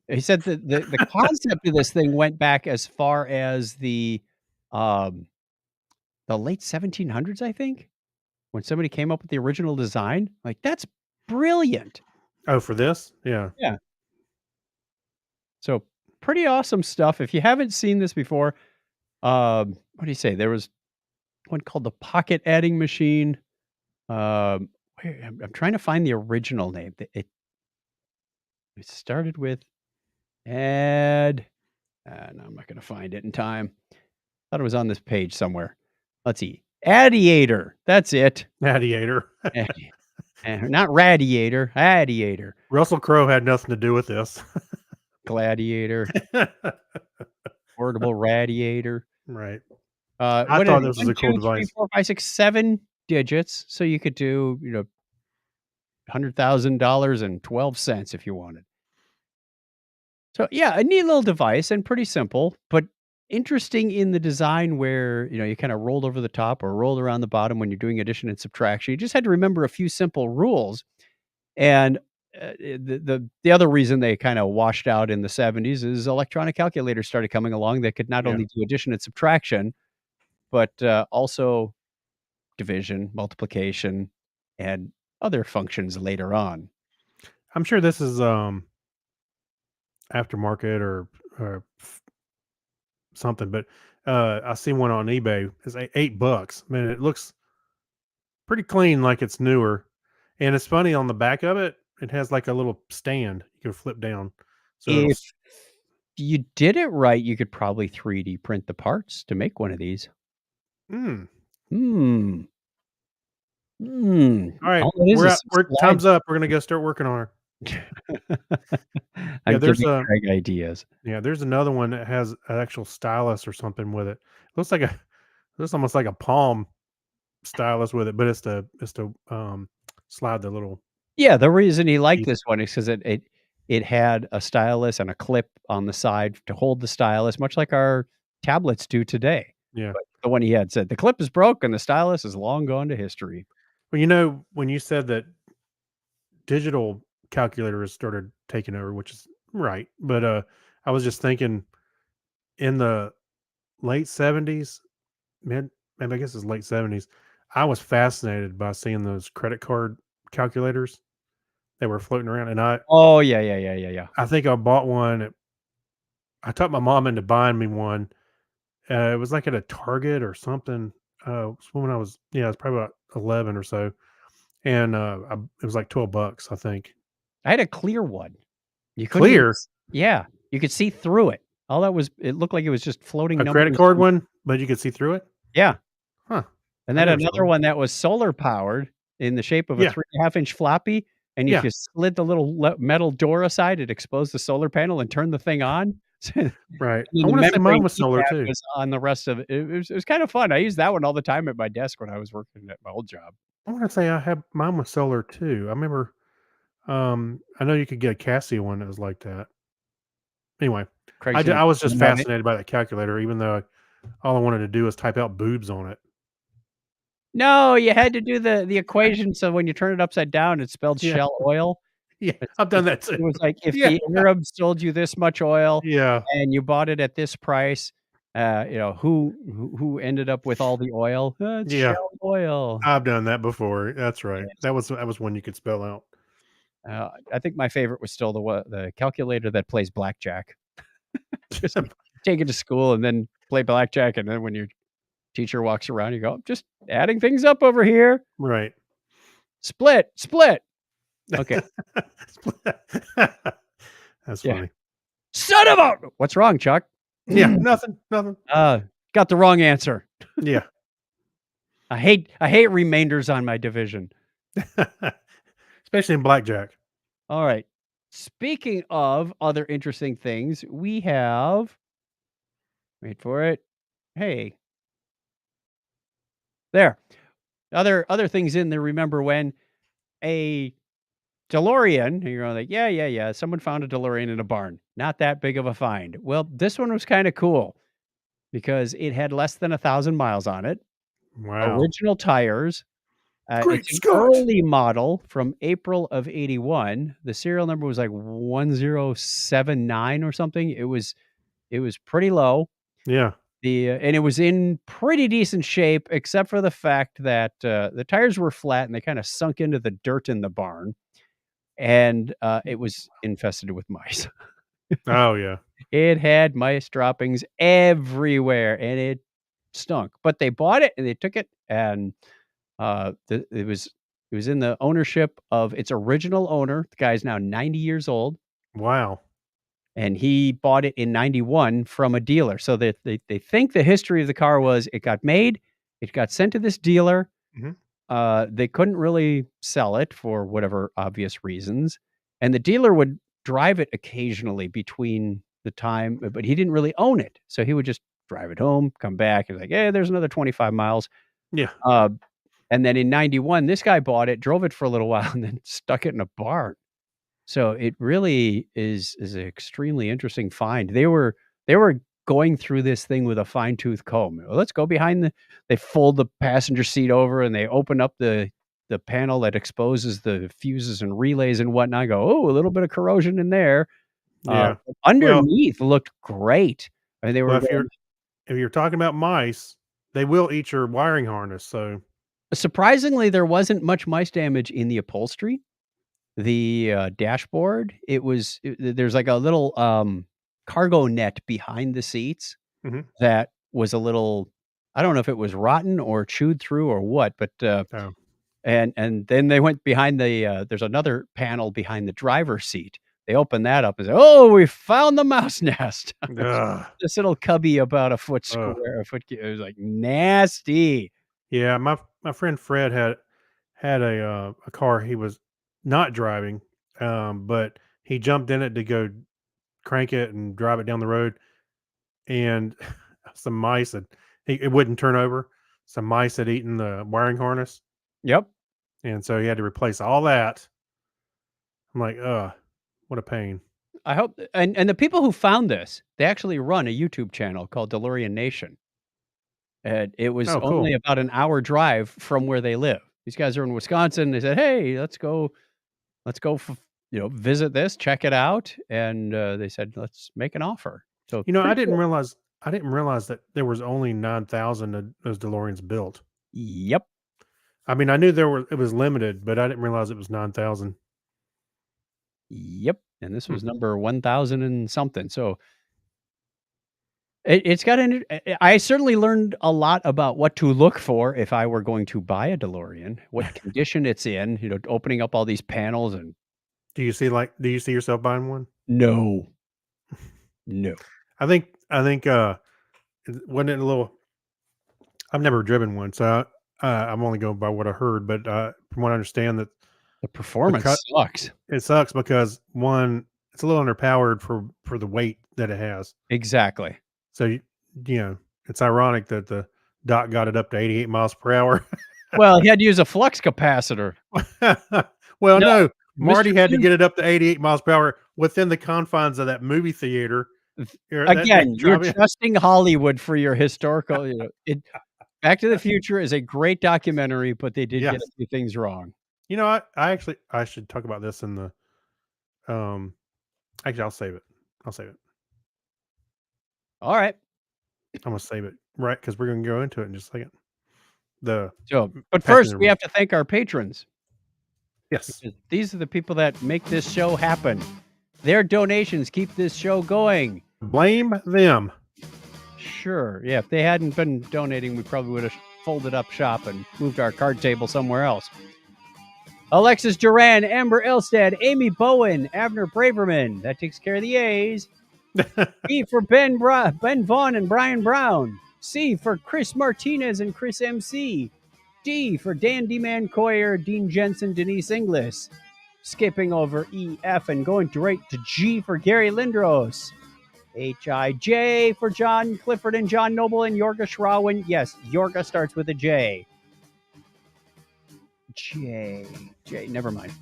He said that the concept of this thing went back as far as um, the late 1700s, I think, when somebody came up with the original design. Like, that's brilliant. Oh, for this? Yeah. Yeah. So pretty awesome stuff. If you haven't seen this before, what do you say? There was one called the pocket adding machine. I'm trying to find the original name. It started with add. No, I'm not going to find it in time. Thought it was on this page somewhere. Let's see. Addiator. That's it. Gladiator. Not radiator. Addiator. Russell Crowe had nothing to do with this. Gladiator. Portable radiator. Right. What I is thought it? this was 1, a cool 2, 3, device. 4, 5, 6, 7 digits. So you could do, $100,000 if you wanted. So yeah, a neat little device and pretty simple, but interesting in the design where, you kind of rolled over the top or rolled around the bottom when you're doing addition and subtraction. You just had to remember a few simple rules. And the other reason they kind of washed out in the 70s is electronic calculators started coming along that could not Yeah. only do addition and subtraction, but also division, multiplication, and other functions later on. I'm sure this is aftermarket or something, but I see one on eBay. It's $8. Man, it looks pretty clean, like it's newer. And it's funny, on the back of it, it has like a little stand you can flip down. So If you did it right, you could probably 3D print the parts to make one of these. Mm. Hmm. Hmm. All right, All it is we're is out. some Time's up. We're gonna go start working on her. I'm there's giving a Craig ideas. there's another one that has an actual stylus or something with it. Looks almost like a palm stylus with it, but it's to slide the little Yeah, the reason he liked piece. this one is 'cause it had a stylus and a clip on the side to hold the stylus, much like our tablets do today. Yeah. But the one he had said, "The clip is broke and the stylus is long gone to history." Well, when you said that digital calculators started taking over, which is right, but I was just thinking in the late 70s, maybe I guess it's late 70s, I was fascinated by seeing those credit card calculators that were floating around, and Oh, yeah. I think I bought one. I talked my mom into buying me one. It was like at a Target or something. It was when I was it was probably about 11 or so, and it was like $12, I think. I had a clear one. You couldn't even Clear, Yeah, you could see through it. All that was it looked like it was just floating a numbers credit card on. one, but you could see through it. Yeah, Huh? and I then never saw another that. one that was solar powered in the shape of a Yeah, 3.5-inch floppy, and if yeah, you slid the little metal door aside, it exposed the solar panel and turned the thing on. And right. I then the want to say memory mine was solar keypad too. was on the rest of it. It was kind of fun. I used that one all the time at my desk when I was working at my old job. I want to say I had mine was solar too. I remember. I know you could get a Casio one that was like that. Anyway, Craig's gonna I was just comment on it. fascinated by that calculator, even though all I wanted to do was type out boobs on it. No, you had to do the equation, so when you turn it upside down, it spelled Yeah, Shell Oil. yeah, It's I've done that too. it was like, if Yeah, the Arabs sold you this much oil yeah, and you bought it at this price, who ended up with all the oil? It's yeah. Shell Oil. I've done that before. That's right. Yes. That was one you could spell out. I think my favorite was still the calculator that plays blackjack. Just take it to school and then play blackjack, and then when your teacher walks around, you go, "I'm just adding things up over here. Right. Split, split." Okay. That's Yeah. funny. Son of a. What's wrong, Chuck? Yeah, nothing. Got the wrong answer. Yeah. I hate remainders on my division. Especially in blackjack. All right. Speaking of other interesting things, we have. Wait for it. Hey, there. Other things in there. Remember when a DeLorean? You're like, yeah. Someone found a DeLorean in a barn. Not that big of a find. Well, this one was kind of cool because it had less than 1,000 miles on it. Wow. Original tires. Great It's an Scott. early model from April of '81. The serial number was like 1079 or something. It was pretty low. Yeah. And it was in pretty decent shape, except for the fact that the tires were flat and they kind of sunk into the dirt in the barn, and it was infested with mice. Oh yeah. It had mice droppings everywhere, and it stunk. But they bought it and they took it, and it was in the ownership of its original owner. The guy's now 90 years old, Wow. and he bought it in '91 from a dealer. So they think the history of the car was it got made, it got sent to this dealer. Mhm. They couldn't really sell it for whatever obvious reasons, and the dealer would drive it occasionally between the time, but he didn't really own it, so he would just drive it home, come back, and like, hey, there's another 25 miles. Yeah. And then in '91, this guy bought it, drove it for a little while, and then stuck it in a barn. So it really is an extremely interesting find. They were going through this thing with a fine-tooth comb. "Well, let's go behind the." They fold the passenger seat over and they open up the panel that exposes the fuses and relays and whatnot. Go, oh, a little bit of corrosion in there. Yeah. Underneath looked great. I mean, they Well, were going. if you're talking about mice, they will eat your wiring harness. So Surprisingly, there wasn't much mice damage in the upholstery. The, dashboard, there's like a little, cargo net behind the seats Mhm. that was a little. I don't know if it was rotten or chewed through or what, but, Oh. and then they went behind there's another panel behind the driver's seat. They opened that up and said, "Oh, we found the mouse nest." Ugh. This little cubby about a foot Ugh. square, it was, like, nasty. Yeah, my friend Fred had a car he was not driving, but he jumped in it to go crank it and drive it down the road, and some mice had it wouldn't turn over. Some mice had eaten the wiring harness, Yep. and so he had to replace all that. I'm like, ugh, what a pain. I hope and the people who found this, they actually run a YouTube channel called DeLorean Nation. And it was Oh, only cool. about an hour drive from where they live. These guys are in Wisconsin. They said, "Hey, let's go visit this, check it out." And they said, "Let's make an offer." So You know, pretty cool. I didn't realize that there was only 9,000 of those DeLoreans built. Yep. I mean, I knew it was limited, but I didn't realize it was 9,000. Yep. And this Hmm. was number 1,000 and something. So it's got an. I certainly learned a lot about what to look for if I were going to buy a DeLorean, what condition it's in. Opening up all these panels and Do you see yourself buying one? no, no. I think wasn't it a little I've never driven one, so I'm only going by what I heard, but from what I understand that The the cut performance sucks. it sucks because one, it's a little underpowered for the weight that it has. Exactly. So it's ironic that the doc got it up to 88 miles per hour. Well, he had to use a flux capacitor. Well, No, no, Mr. Marty had to Kim, get it up to 88 miles per hour within the confines of that movie theater. That again, you're drive-in. trusting Hollywood for your historical, Back to the Future is a great documentary, but they did get Yes. a few things wrong. I should talk about this in the um actually I'll save it. I'll save it. All right. I'm gonna save it right because we're gonna go into it in just a second. The So, but first passenger we one. have to thank our patrons Yes. because these are the people that make this show happen. Their donations keep this show going. Blame them. Sure. Yeah, if they hadn't been donating, we probably would have folded up shop and moved our card table somewhere else. Alexis Duran, Amber Elstad, Amy Bowen, Abner Braverman. That takes care of the A's. B for Ben Vaughn and Brian Brown. C for Chris Martinez and Chris MC. D for Dan D-Man Coyer, Dean Jensen, Denise Inglis. Skipping over E, F, and going straight to G for Gary Lindros. H-I-J for John Clifford and John Noble and Yorga Schrawin. Yes, Yorga starts with a J. J, never mind.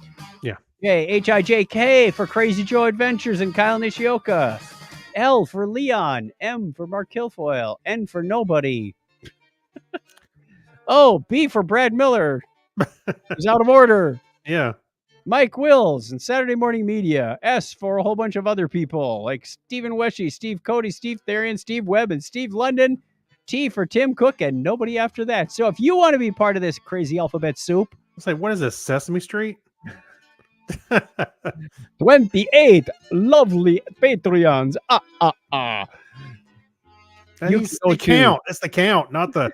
Yeah. J, H-I-J-K for Crazy Joe Adventures and Kyle Nishioka. L for Leon. M for Mark Kilfoyle. N for Nobody. Oh, B for Brad Miller. He's out of order. Yeah. Mike Wills and Saturday Morning Media. S for a whole bunch of other people like Stephen Weshy, Steve Cody, Steve Therian, Steve Webb, and Steve London. T for Tim Cook and nobody after that. So if you want to be part of this crazy alphabet soup, It's like, what is this, Sesame Street? 28 lovely Patreons. You It's go the to- count. It's the count, not the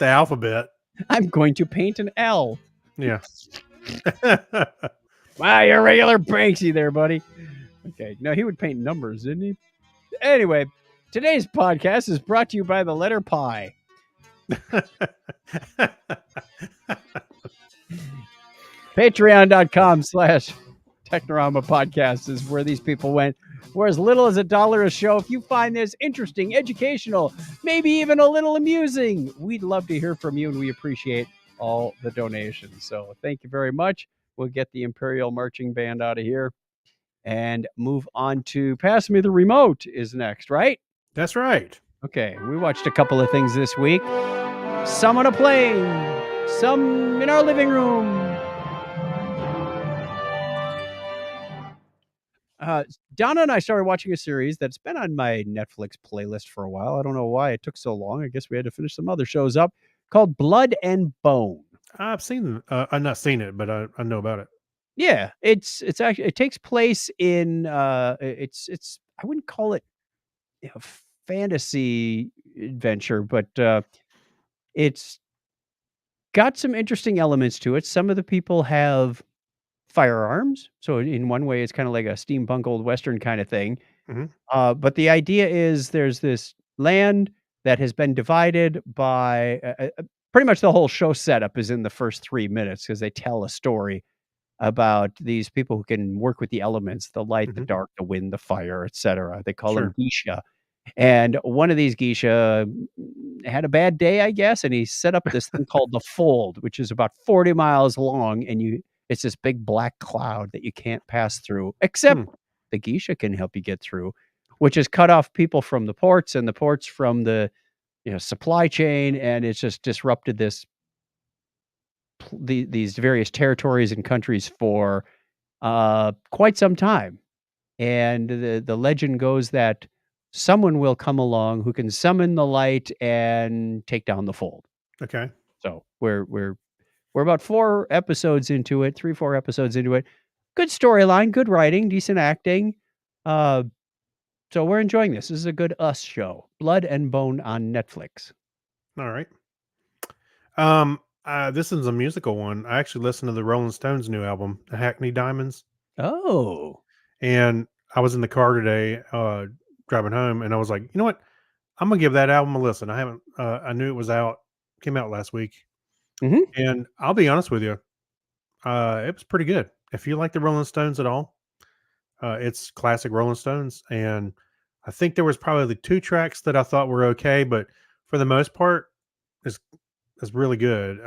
alphabet. I'm going to paint an L. Yeah. Wow, you're a regular Banksy there, buddy. Okay. No, he would paint numbers, didn't he? Anyway, today's podcast is brought to you by the letter Pi. Patreon.com/Technorama podcast is where these people went. For as little as $1 a show, if you find this interesting, educational, maybe even a little amusing, we'd love to hear from you, and we appreciate all the donations. So thank you very much. We'll get the Imperial Marching Band out of here and move on to Pass Me the Remote is next, right? That's right. Okay, we watched a couple of things this week. Some on a plane, some in our living room. Donna and I started watching a series that's been on my Netflix playlist for a while. I don't know why it took so long. I guess we had to finish some other shows up, called Blood and Bone. I've not seen it, but I know about it. Yeah, it's actually, it takes place in it's I wouldn't call it a fantasy adventure, but it's got some interesting elements to it. Some of the people have firearms, so in one way, it's kind of like a steampunk old western kind of thing. Mhm. But the idea is there's this land that has been divided by pretty much the whole show setup is in the first 3 minutes because they tell a story about these people who can work with the elements, the light, the Mhm. dark, the wind, the fire, etc. They call them Sure. geisha. And one of these geisha had a bad day, I guess, and he set up this thing called the Fold, which is about 40 miles long, and it's this big black cloud that you can't pass through, except the geisha can help you get through, which has cut off people from the ports and the ports from the supply chain, and it's just disrupted these various territories and countries for quite some time. And the legend goes that someone will come along who can summon the light and take down the Fold. Okay. So we're about 4 episodes into it, 3-4 episodes into it. Good storyline, good writing, decent acting. So we're enjoying this. This is a good Us show. Blood and Bone on Netflix. All right. This is a musical one. I actually listened to the Rolling Stones' new album, The Hackney Diamonds, Oh, and I was in the car today, driving home, and I was like, you know what? I'm gonna give that album a listen. I haven't. I knew it was out, came out last week, Mhm. and I'll be honest with you, it was pretty good. If you like the Rolling Stones at all, it's classic Rolling Stones, and I think there was probably the 2 tracks that I thought were okay, but for the most part, it's really good.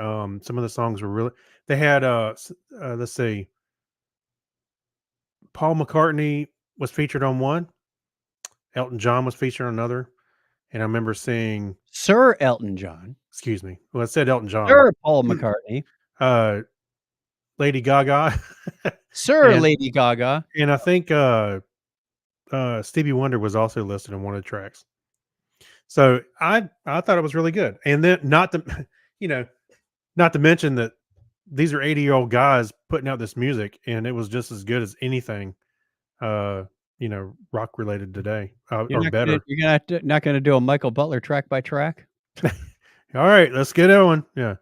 Some of the songs were really. They had let's see, Paul McCartney was featured on one, Elton John was featured on another, and I remember seeing. Sir Elton John. Excuse me. Well, I said Elton John. Sir Paul McCartney. Lady Gaga, Sir And- Lady Gaga. and I think Stevie Wonder was also listed on one of the tracks. So I thought it was really good, and then not to not to mention that these are 80-year-old guys putting out this music, and it was just as good as anything, rock related today, or better. You're not gonna do a Michael Butler track by track. All right, let's get on. Yeah.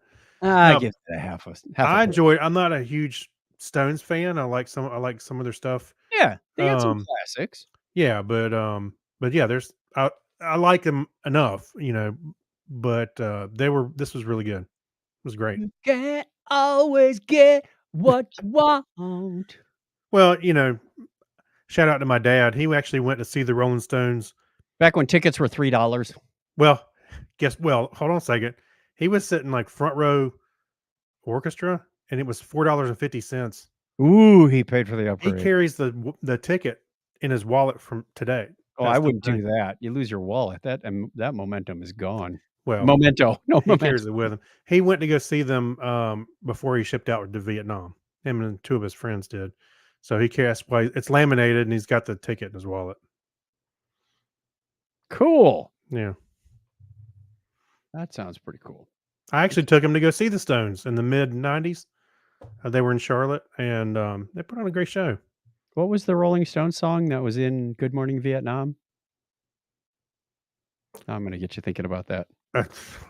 I Now, give it a half a I point. enjoyed. I'm not a huge Stones fan. I like some of their stuff. Yeah, they got some Um, classics. yeah, but yeah, I like them enough, but this was really good. It was great. You can't always get what you want. Well, shout out to my dad. He actually went to see the Rolling Stones. Back when tickets were $3. Well, hold on a second. He was sitting like front row orchestra, and it was $4.50. Ooh, he paid for the He upgrade. carries the ticket in his wallet from today. Oh, I That's wouldn't today. do that. You lose your wallet. That momentum is gone. Well, Memento. No he memento. carries it with him. He went to go see them before he shipped out to Vietnam. Him and two of his friends did. So he carries why it's laminated, and he's got the ticket in his wallet. Cool. Yeah. That sounds pretty cool. I actually took him to go see the Stones in the mid-90s. They were in Charlotte, and they put on a great show. What was the Rolling Stones song that was in Good Morning Vietnam? I'm gonna get you thinking about that.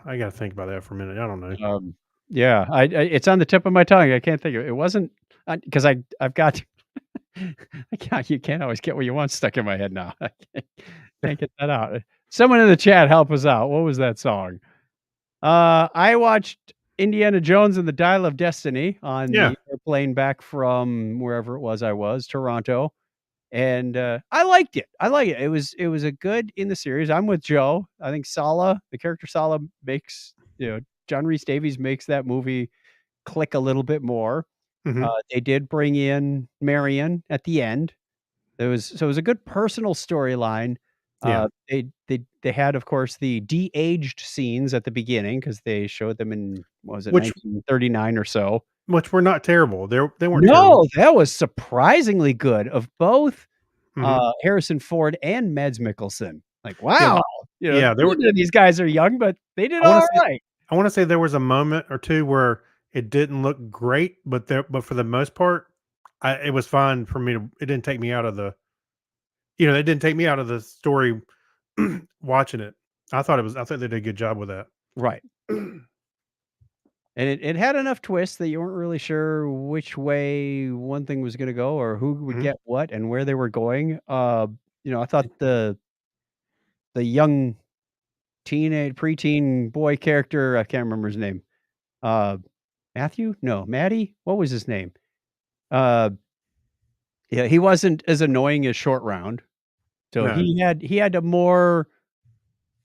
I got to think about that for a minute. I don't know. Yeah, I it's on the tip of my tongue. I can't think of it. It wasn't because I've got I can't you can't always get what you want stuck in my head now. I can't get that out. Someone in the chat help us out. What was that song? I watched Indiana Jones and the Dial of Destiny on Yeah. the airplane back from wherever it was Toronto. And, I liked it. I like it. It was a good in the series. I'm with Joe. I think Sala, the character Sala makes, John Rhys Davies makes that movie click a little bit more. Mhm. They did bring in Marion at the end. It was a good personal storyline. Yeah. They had, of course, the de-aged scenes at the beginning because they showed them in, what was it, Which 1939 or so. were not terrible. They weren't terrible. No, that was surprisingly good of both Mhm. Harrison Ford and Mads Mikkelsen. Like, Yeah. wow, Yeah, there were neither of these guys are young, but they did I wanna all say right. I wanna say there was a moment or 2 where it didn't look great, but for the most part, it was fine for me to it didn't take me out of the it didn't take me out of the story watching it. I thought they did a good job with that. Right. And it had enough twists that you weren't really sure which way one thing was gonna go or who would Mhm. get what and where they were going. I thought the young preteen boy character, I can't remember his name. Uh, Matthew? No, Maddie? What was his name? Uh, yeah, he wasn't as annoying as Short Round. So No. he had a more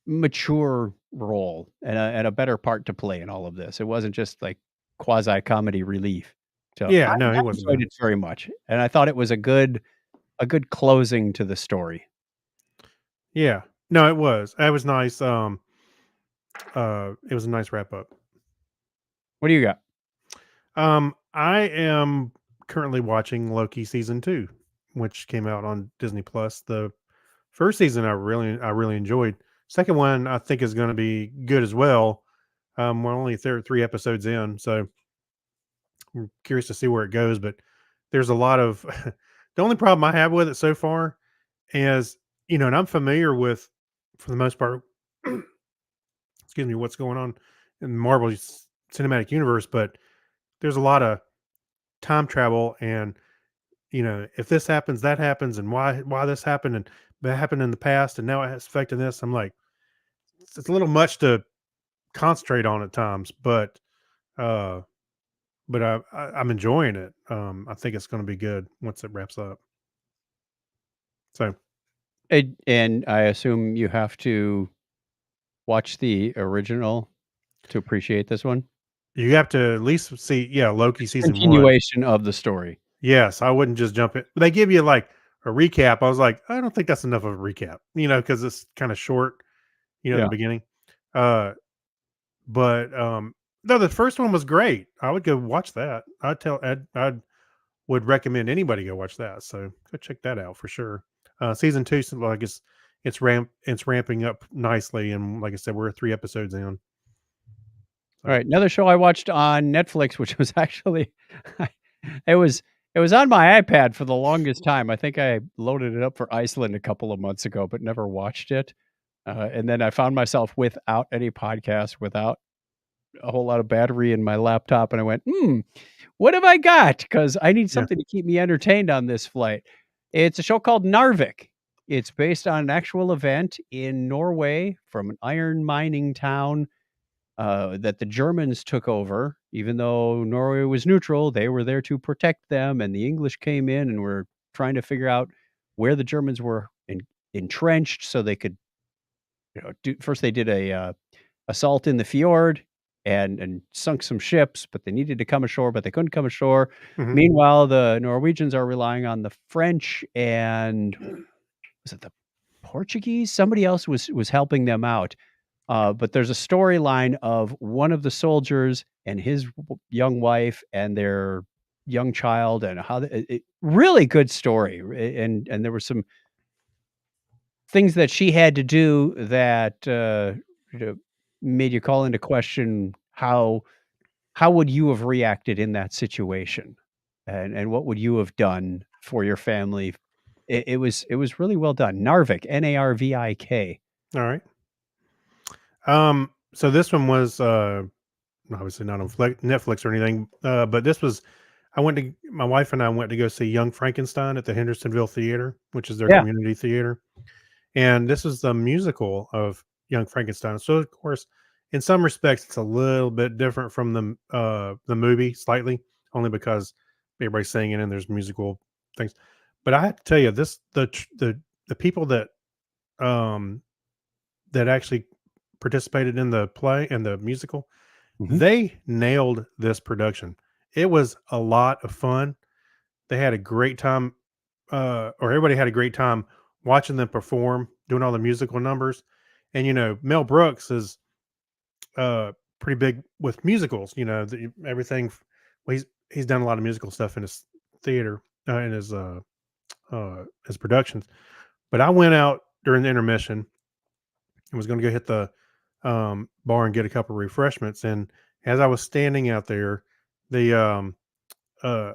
mature role and a better part to play in all of this. It wasn't just like quasi comedy relief. So Yeah, no, he I wasn't enjoyed bad. it very much, and I thought it was a good closing to the story. Yeah. No, it was. It was nice, it was a nice wrap up. What do you got? I am currently watching Loki season 2, which came out on Disney Plus. The first season I really enjoyed. Second one I think is going to be good as well. We're only 3 episodes in, so I'm curious to see where it goes. But there's a lot of the only problem I have with it so far is and I'm familiar with for the most part. Excuse me, what's going on in Marvel's cinematic universe, but there's a lot of time travel and if this happens, that happens, and why this happened and that happened in the past, and now it's affecting this. I'm like, it's a little much to concentrate on at times, uh, but I'm enjoying it. I think it's going to be good once it wraps up. So And I assume you have to watch the original to appreciate this one? you have to at least see, yeah, Loki season 1. Continuation of the story. Yes, I wouldn't just jump in. They give you like a recap. I was like, I don't think that's enough of a recap, because it's kind of short, in the Yeah. beginning. Uh, But, no, the first one was great. I would go watch that. I would recommend anybody go watch that, so go check that out for sure. Season 2 seems like it's ramping up nicely, and like I said, we're 3 episodes in. All right, another show I watched on Netflix, which was actually it was it was on my iPad for the longest time. I think I loaded it up for Iceland a couple of months ago, but never watched it. And then I found myself without any podcast, without a whole lot of battery in my laptop, and I went, what have I got? Because I need Yeah. something to keep me entertained on this flight. It's a show called Narvik. It's based on an actual event in Norway from an iron mining town that the Germans took over. Even though Norway was neutral, they were there to protect them, and the English came in and were trying to figure out where the Germans were entrenched, so they could, first they did a assault in the fjord and sunk some ships, but they needed to come ashore, but they couldn't come ashore. Mhm. Meanwhile, the Norwegians are relying on the French and was it the Portuguese? Somebody else was helping them out. But there's a storyline of one of the soldiers and his young wife and their young child, and how really good story. And there were some things that she had to do that made you call into question how would you have reacted in that situation, and what would you have done for your family. It was really well done. Narvik, Narvik. All right. So this one was obviously not on Netflix or anything, but this was my wife and I went to go see Young Frankenstein at the Hendersonville Theater, which is their Yeah. community theater. And this is the musical of Young Frankenstein. So of course, in some respects, it's a little bit different from the movie, slightly, only because everybody's singing and there's musical things. But I have to tell you, the people um that actually participated in the play and the musical, Mhm. they nailed this production. It was a lot of fun. They had a great time, or everybody had a great time watching them perform, doing all the musical numbers. And Mel Brooks is pretty big with musicals. Everything. Well, he's done a lot of musical stuff in his theater, in his productions. But I went out during the intermission and was going to go hit the bar and get a couple of refreshments. And as I was standing out there, the uh,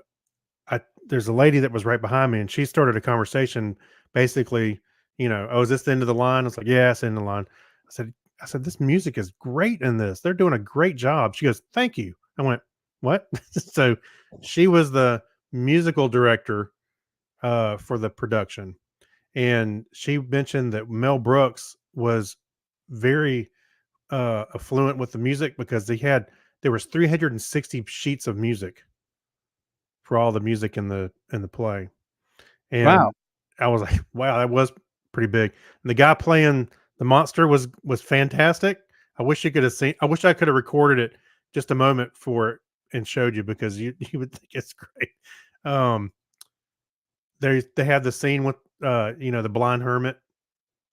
there's a lady that was right behind me, and she started a conversation, basically, oh, is this the end of the line? I was like, yeah, it's the end of the line. I said, this music is great in this. They're doing a great job. She goes, thank you. I went, what? So she was the musical director for the production. And she mentioned that Mel Brooks was very affluent with the music because there was 360 sheets of music for all the music in the play. Wow. And I was like, wow, that was pretty big. And the guy playing the monster was fantastic. I wish I could have recorded it just a moment for it and showed you, because you would think it's great. Um they had the scene with the blind hermit.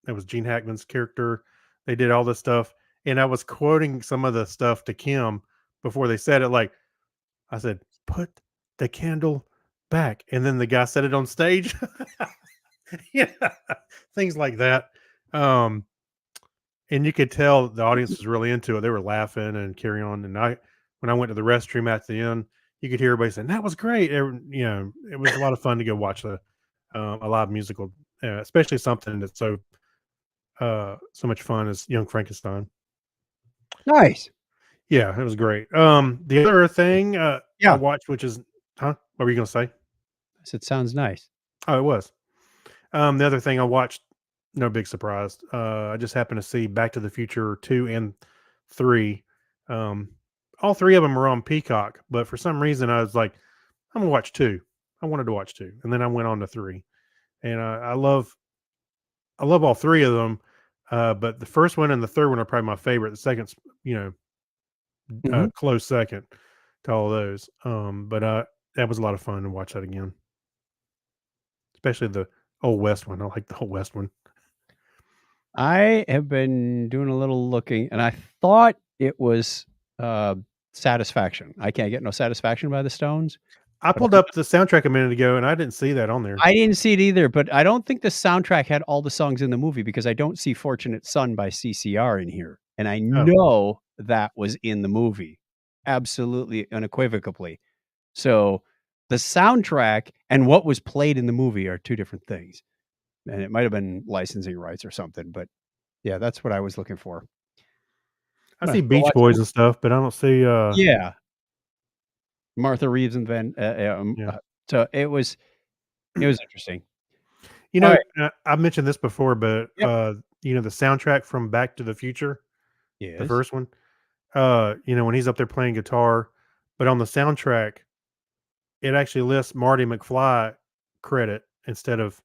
That was Gene Hackman's character. They did all this stuff. And I was quoting some of the stuff to Kim before they said it. Like, I said, put the candle back. And then the guy said it on stage. Yeah, things like that. Um, and you could tell the audience was really into it. They were laughing and carrying on. And when I went to the restroom at the end, you could hear everybody saying that was great. It was a lot of fun to go watch a live musical, especially something that's so much fun as Young Frankenstein. Nice. Yeah, it was great. The other thing I Yeah. watched, which is, huh? What were you gonna say? I said, sounds nice. Oh, it was. The other thing I watched, no big surprise. I just happened to see Back to the Future 2 and 3. Um, all three of them are on Peacock, but for some reason I was like, I'm gonna watch 2. I wanted to watch 2, and then I went on to 3. And I love all three of them. But the first one and the third one are probably my favorite. The second's, Mhm. close second to all of those. But that was a lot of fun to watch that again, especially the old West one. I like the old West one. I have been doing a little looking, and I thought it was Satisfaction. I Can't Get No Satisfaction by the Stones. I But pulled up the soundtrack a minute ago and I didn't see that on there. I didn't see it either, but I don't think the soundtrack had all the songs in the movie, because I don't see Fortunate Son by CCR in here. And I Oh, know that was in the movie. Absolutely, unequivocally. So the soundtrack and what was played in the movie are two different things. And it might have been licensing rights or something, but yeah, that's what I was looking for. I Well, see go Beach watch Boys the and stuff, but I don't see. Yeah, Martha Reeves and Yeah. so it was interesting. You know, Alright. I mentioned this before, but Yep. the soundtrack from Back to the Future, the Yes. first one. When he's up there playing guitar, but on the soundtrack, it actually lists Marty McFly credit instead of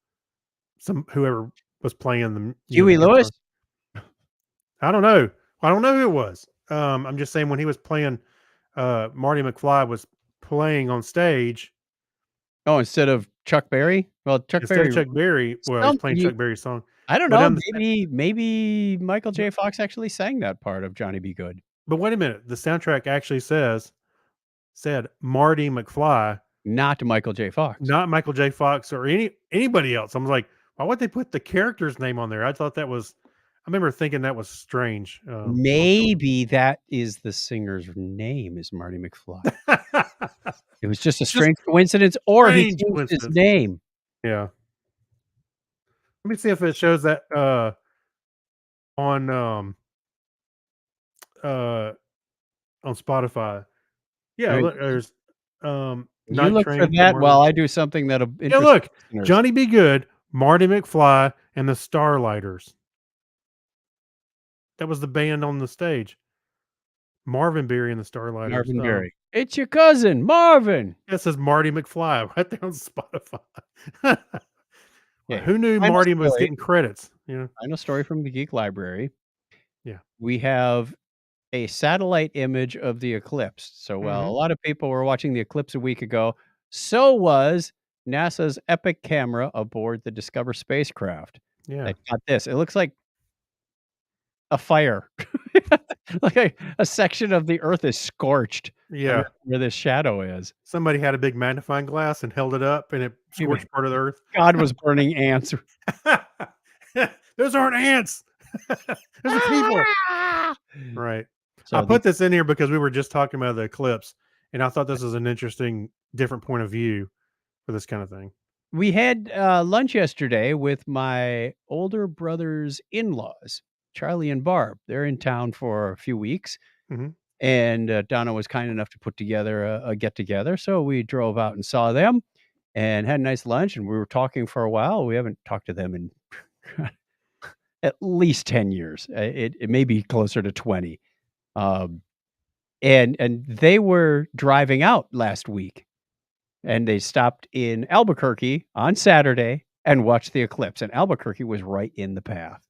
whoever was playing the Huey Lewis? guitar. I don't know. I don't know who it was. I'm just saying when he was playing, Marty McFly was playing on stage Oh, instead of Chuck Berry? Well, Chuck instead of Berry Chuck Berry. Well, he's some playing you Chuck Berry's song, I don't but know, on the maybe Michael but J. Fox actually sang that part of Johnny Be Good. but wait a minute, the soundtrack actually said Marty McFly, Not Michael J. Fox. not Michael J. Fox or anybody else. I'm like, why would they put the character's name on there? I thought that was. I remember thinking that was strange. Maybe that is the singer's name is Marty McFly. It was just a Just strange coincidence, or he strange changed his coincidence. name. Yeah. Let me see if it shows that on uh on Spotify. Yeah, Alright, look, there's you Night look for Train from that Marley. while I do something that'll Yeah, interest look, listeners. Johnny Be Good, Marty McFly, and the Starlighters. That was the band on the stage. Marvin Berry and the Starlighters. Marvin Berry. It's your cousin, Marvin. It says Marty McFly right there on Spotify. Well, Okay. who knew Marty was getting credits? Final story from the Geek Library. Yeah. We have a satellite image of the eclipse. So while a Mhm. lot of people were watching the eclipse a week ago, so was NASA's Epic camera aboard the Discover spacecraft. Yeah. That got this. It looks like a fire. Like a section of the earth is scorched Yeah. where this shadow is. Somebody had a big magnifying glass and held it up, and it Anyway, scorched part of the earth. God was burning ants. Those aren't ants. Those are people. Right. So I put this in here because we were just talking about the eclipse, and I thought this was an interesting, different point of view for this kind of thing. we had lunch yesterday with my older brother's in-laws, Charlie and Barb. They're in town for a few weeks, Mhm. and Donna was kind enough to put together a get-together. So we drove out and saw them and had a nice lunch, and we were talking for a while. We haven't talked to them in at least 10 years. It may be closer to 20. Um, and they were driving out last week, and they stopped in Albuquerque on Saturday and watched the eclipse, and Albuquerque was right in the path.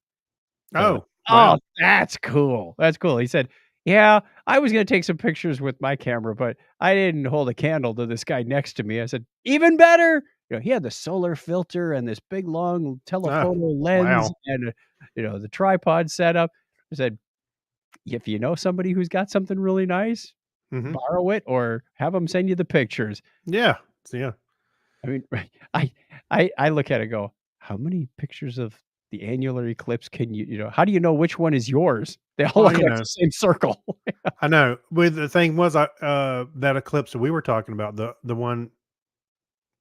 So, Oh, wow. oh, that's cool. That's cool. He said, "Yeah, I was gonna take some pictures with my camera, but I didn't hold a candle to this guy next to me." I said, "Even better." He had the solar filter and this big long telephoto lens wow. and, the tripod set up. I said, "If you know somebody who's got something really nice, Mhm. borrow it or have them send you the pictures." Yeah. Yeah. I mean, I look at it and go, "How many pictures of the annular eclipse can how do you know which one is yours? They all Well, look like the same circle." I know. But the thing was, that eclipse that we were talking about, the one,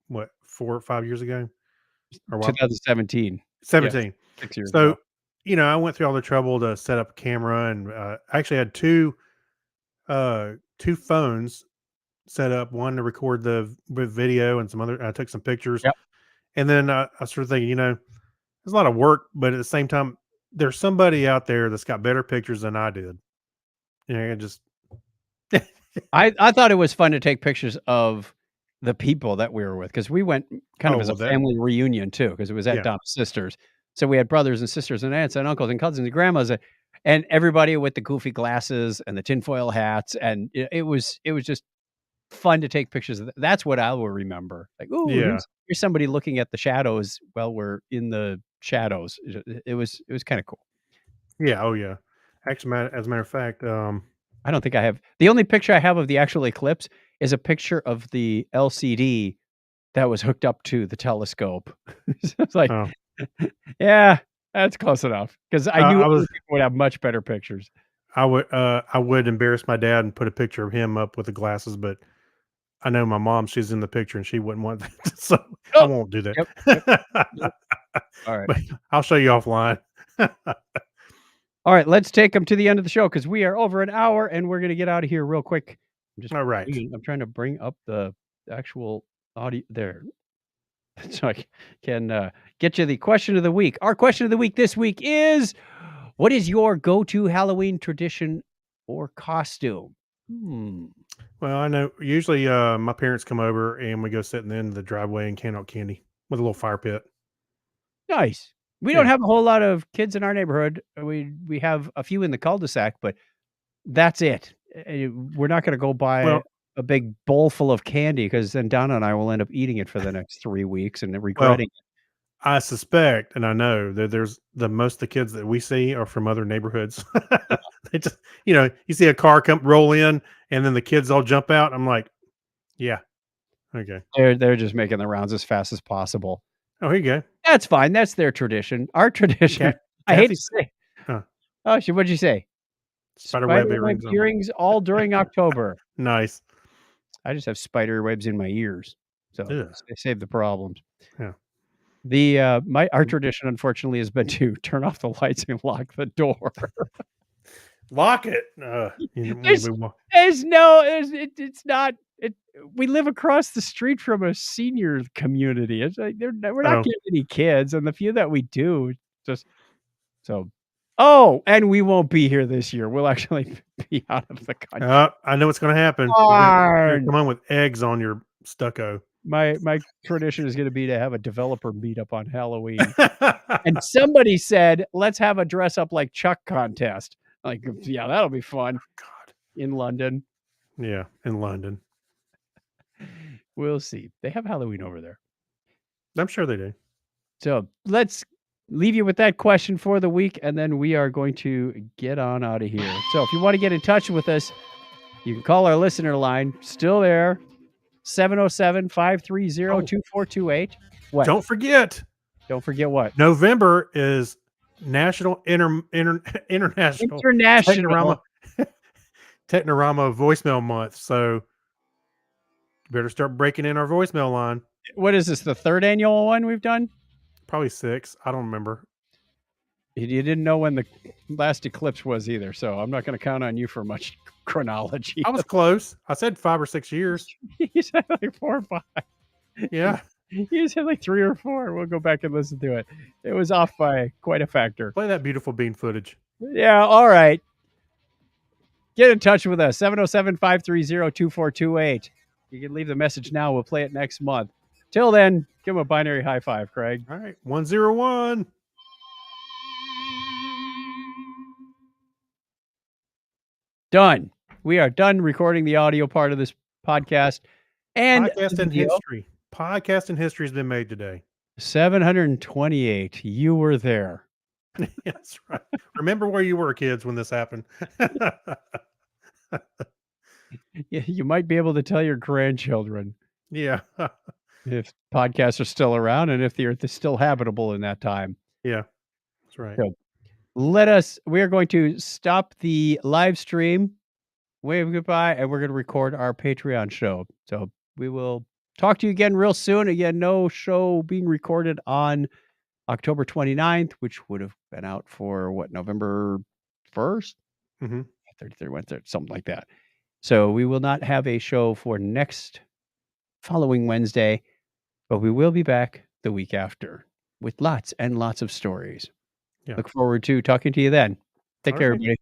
what, 4 or 5 years ago, or what? 2017. Yes, 17. 6 years ago. So, I went through all the trouble to set up a camera, and I actually had two phones set up, one to record with video and some other. I took some pictures, Yep. and then I started thinking, there's a lot of work, but at the same time, there's somebody out there that's got better pictures than I did. It just I thought it was fun to take pictures of the people that we were with because we went kind of Oh, as a well, that family reunion too because it was at yeah. Donna's sister's. So we had brothers and sisters and aunts and uncles and cousins and grandmas and everybody with the goofy glasses and the tinfoil hats, and it was just fun to take pictures of. That's what I will remember. Like, "Ooh, Yeah. here's somebody looking at the shadows while we're in the shadows." It was kinda cool. Yeah. Oh, yeah. Actually, as a matter of fact, I don't think I have the only picture I have of the actual eclipse is a picture of the LCD that was hooked up to the telescope. So it's like, oh, yeah, that's close enough because I knew I other was people would have much better pictures. I would embarrass my dad and put a picture of him up with the glasses, but I know my mom, she's in the picture and she wouldn't want that, so I Oh, won't do that. yep, yep. Alright. But I'll show you offline. All right, let's take them to the end of the show because we are over an hour and we're going to get out of here real quick. All right. I'm trying to bring up the actual audio there so I can get you the question of the week. Our question of the week this week is, what is your go-to Halloween tradition or costume? Well, I know usually my parents come over and we go sit in the end of the driveway and hand out candy with a little fire pit. Nice. We don't Yeah. have a whole lot of kids in our neighborhood. We have a few in the cul-de-sac, but that's it. We're not going to go buy Well- a big bowl full of candy because then Donna and I will end up eating it for the next 3 weeks and then regretting it. I suspect, and I know that there's most of the kids that we see are from other neighborhoods. They just, you see a car come roll in, and then the kids all jump out. I'm like, yeah, okay. They're just making the rounds as fast as possible. Oh, here you go. That's fine. That's their tradition. Our tradition. I hate to say. Huh. Oh, what'd you say? Spiderweb Spiderweb earrings. earrings all during October. Nice. I just have spider webs in my ears, so Ugh. they save the problems. Yeah. Our tradition, unfortunately, has been to turn off the lights and lock the door. Lock it. It's not. We live across the street from a senior community. It's like we're not getting any kids, and the few that we do, just so. Oh, and we won't be here this year. We'll actually be out of the country. I know what's going to happen. You're gonna come on with eggs on your stucco. My tradition is going to be to have a developer meetup on Halloween. And somebody said, let's have a dress up like Chuck contest. Like, yeah, that'll be fun. God. In London. Yeah, in London. We'll see. They have Halloween over there. I'm sure they do. So let's leave you with that question for the week, and then we are going to get on out of here. So if you want to get in touch with us, you can call our listener line. Still there. 707-530-2428. What? Don't forget what? November is National International Technorama Voicemail Month. So you better start breaking in our voicemail line. What is this? The third annual one we've done? Probably 6. I don't remember. You didn't know when the last eclipse was either, so I'm not going to count on you for much chronology. I was close. I said 5 or 6 years. You said like 4 or 5. Yeah. You said like 3 or 4. We'll go back and listen to it. It was off by quite a factor. Play that beautiful bean footage. Yeah, all right. Get in touch with us, 707-530-2428. You can leave the message now. We'll play it next month. Till then, give him a binary high five, Craig. All right. 101. Done. We are done recording the audio part of this podcast. And Podcast in history has been made today. 728. You were there. That's right. Remember where you were, kids, when this happened. You might be able to tell your grandchildren. Yeah. If podcasts are still around and if the earth is still habitable in that time. Yeah. That's right. So we are going to stop the live stream, wave goodbye, and we're going to record our Patreon show. So we will talk to you again real soon. Again, no show being recorded on October 29th, which would have been out for November 1st? Mm-hmm. 33 Wednesday, something like that. So we will not have a show for following Wednesday, but we will be back the week after with lots and lots of stories. Yeah. Look forward to talking to you then. Take care, everybody.